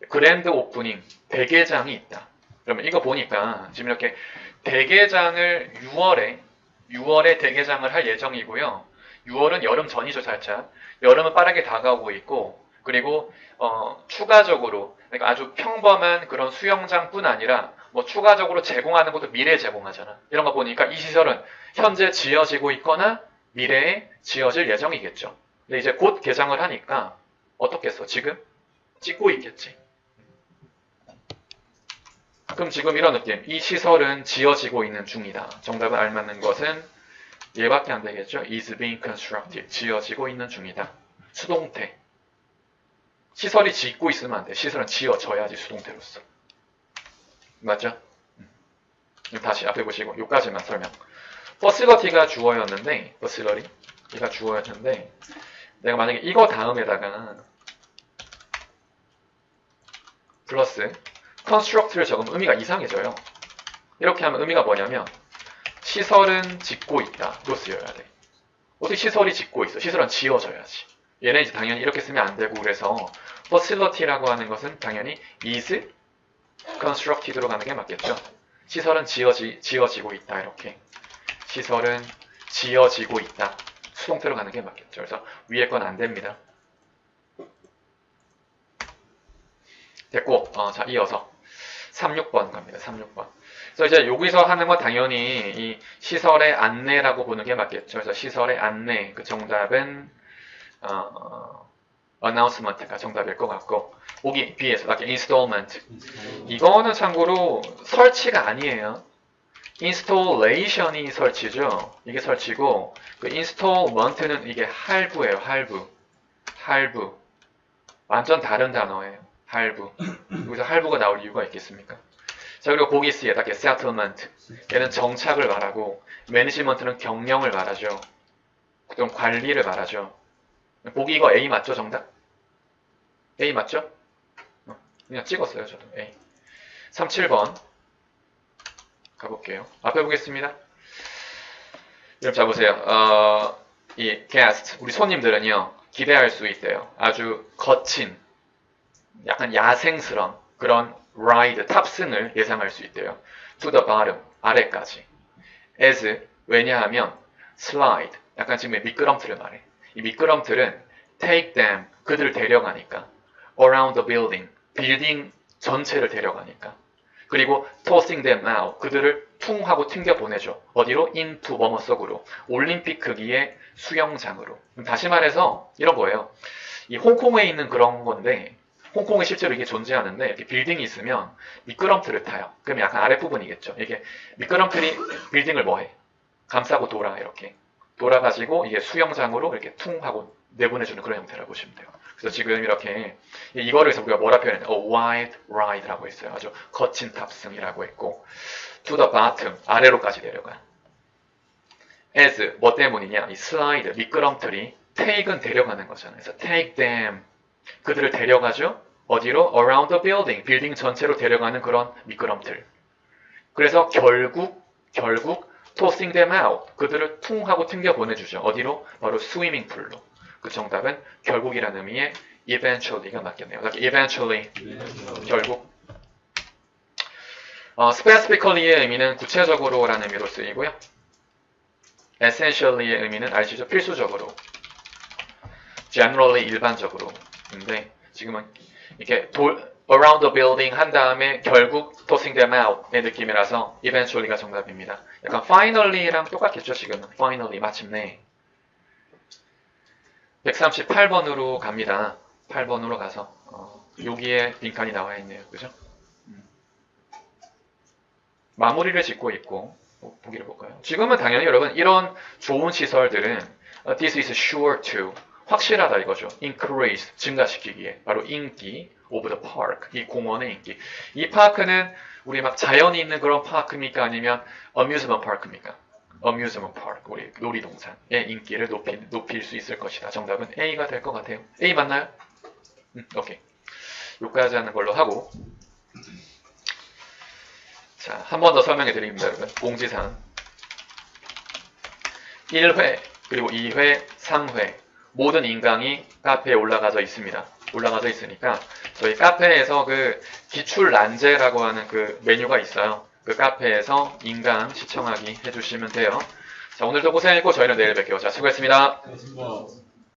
Speaker 1: 그랜드 오프닝, 대개장이 있다. 그러면 이거 보니까 지금 이렇게 대개장을 6월에 대개장을 할 예정이고요. 6월은 여름 전이죠, 살짝. 여름은 빠르게 다가오고 있고, 그리고 추가적으로 그러니까 아주 평범한 그런 수영장뿐 아니라 뭐 추가적으로 제공하는 것도 미래에 제공하잖아. 이런 거 보니까 이 시설은 현재 지어지고 있거나 미래에 지어질 예정이겠죠. 근데 이제 곧 개장을 하니까 어떻겠어? 지금 찍고 있겠지. 그럼 지금 이런 느낌. 이 시설은 지어지고 있는 중이다. 정답을 알맞는 것은 얘밖에 안 되겠죠. is being constructed. 지어지고 있는 중이다. 수동태. 시설이 짓고 있으면 안 돼. 시설은 지어져야지 수동태로서. 맞죠? 다시 앞에 보시고 여기까지만 설명. 퍼실러티가 주어였는데 퍼실러티가 주어였는데 내가 만약에 이거 다음에다가 플러스 construct를 적으면 의미가 이상해져요. 이렇게 하면 의미가 뭐냐면 시설은 짓고 있다. 로 쓰여야 돼. 어떻게 시설이 짓고 있어? 시설은 지어져야지. 얘는 이제 당연히 이렇게 쓰면 안 되고 그래서 facility라고 하는 것은 당연히 is constructed로 가는 게 맞겠죠. 시설은 지어지고 있다. 이렇게. 시설은 지어지고 있다. 수동태로 가는 게 맞겠죠. 그래서 위에 건 안 됩니다. 됐고, 자, 이어서 36번 갑니다. 36번. 그래서 이제 여기서 하는 건 당연히 이 시설의 안내라고 보는 게 맞겠죠. 그래서 시설의 안내, 그 정답은, announcement가 정답일 것 같고, 보기 B에서, like installment. 이거는 참고로 설치가 아니에요. installation이 설치죠. 이게 설치고, 그 installment는 이게 할부예요. 할부. 완전 다른 단어예요. 할부. 여기서 할부가 나올 이유가 있겠습니까? 자, 그리고 보기 C에 딱 settlement. 얘는 정착을 말하고, management는 경영을 말하죠. 좀 관리를 말하죠. 보기 이거 A 맞죠, 정답? A 맞죠? 그냥 찍었어요, 저도. A. 37번. 가볼게요. 앞에 보겠습니다. 여러분, 자, 보세요. 이 guest, 우리 손님들은요, 기대할 수 있대요. 아주 거친, 약간 야생스러운 그런 ride, 탑승을 예상할 수 있대요. to the bottom, 아래까지. as, 왜냐하면 slide, 약간 지금 미끄럼틀을 말해. 이 미끄럼틀은 take them, 그들을 데려가니까. around the building, 빌딩 전체를 데려가니까. 그리고 tossing them out, 그들을 퉁 하고 튕겨 보내죠. 어디로? into 뭐뭐 속으로. 올림픽 크기의 수영장으로. 다시 말해서 이런 거예요. 이 홍콩에 있는 그런 건데 홍콩에 실제로 이게 존재하는데 이렇게 빌딩이 있으면 미끄럼틀을 타요. 그러면 약간 아랫부분이겠죠. 이게 미끄럼틀이 빌딩을 뭐해? 감싸고 돌아 이렇게. 돌아가지고 이게 수영장으로 이렇게 퉁 하고 내보내주는 그런 형태라고 보시면 돼요. 그래서 지금 이렇게 이거를 해서 우리가 뭐라 표현했냐? wide ride라고 했어요. 아주 거친 탑승이라고 했고 to the bottom, 아래로까지 내려가. as, 뭐 때문이냐? 이 slide, 미끄럼틀이 take은 데려가는 거잖아요. 그래서 take them, 그들을 데려가죠. 어디로? around the building, 빌딩 전체로 데려가는 그런 미끄럼틀. 그래서 결국 tossing them out, 그들을 퉁 하고 튕겨 보내주죠. 어디로? 바로 스위밍 풀로. 그 정답은 결국이라는 의미의 eventually가 맞겠네요. eventually, 결국. specifically의 의미는 구체적으로라는 의미로 쓰이고요. essentially의 의미는 아시죠? 필수적으로. generally, 일반적으로인데 지금은 이렇게 around the building 한 다음에 결국 tossing them out의 느낌이라서 eventually가 정답입니다. 약간 finally랑 똑같겠죠, 지금은. finally, 마침내. 138번으로 갑니다. 8번으로 가서 여기에 빈칸이 나와 있네요. 그죠? 마무리를 짓고 있고 보기를 볼까요? 지금은 당연히 여러분 이런 좋은 시설들은 this is sure to 확실하다 이거죠. increase 증가시키기에 바로 인기 of the park 이 공원의 인기. 이 파크는 우리 막 자연이 있는 그런 파크입니까? 아니면 amusement park입니까? amusement park 우리 놀이동산의 인기를 높일 수 있을 것이다. 정답은 A가 될 것 같아요. A 맞나요? 오케이. 여기까지 하는 걸로 하고 자, 한 번 더 설명해 드립니다, 여러분. 공지사항 1회 그리고 2회, 3회 모든 인강이 카페에 올라가져 있습니다. 올라가져 있으니까 저희 카페에서 그 기출 난제라고 하는 그 메뉴가 있어요. 그 카페에서 인강 시청하기 해주시면 돼요. 자, 오늘도 고생했고 저희는 내일 뵐게요. 자, 수고했습니다.
Speaker 2: 고맙습니다.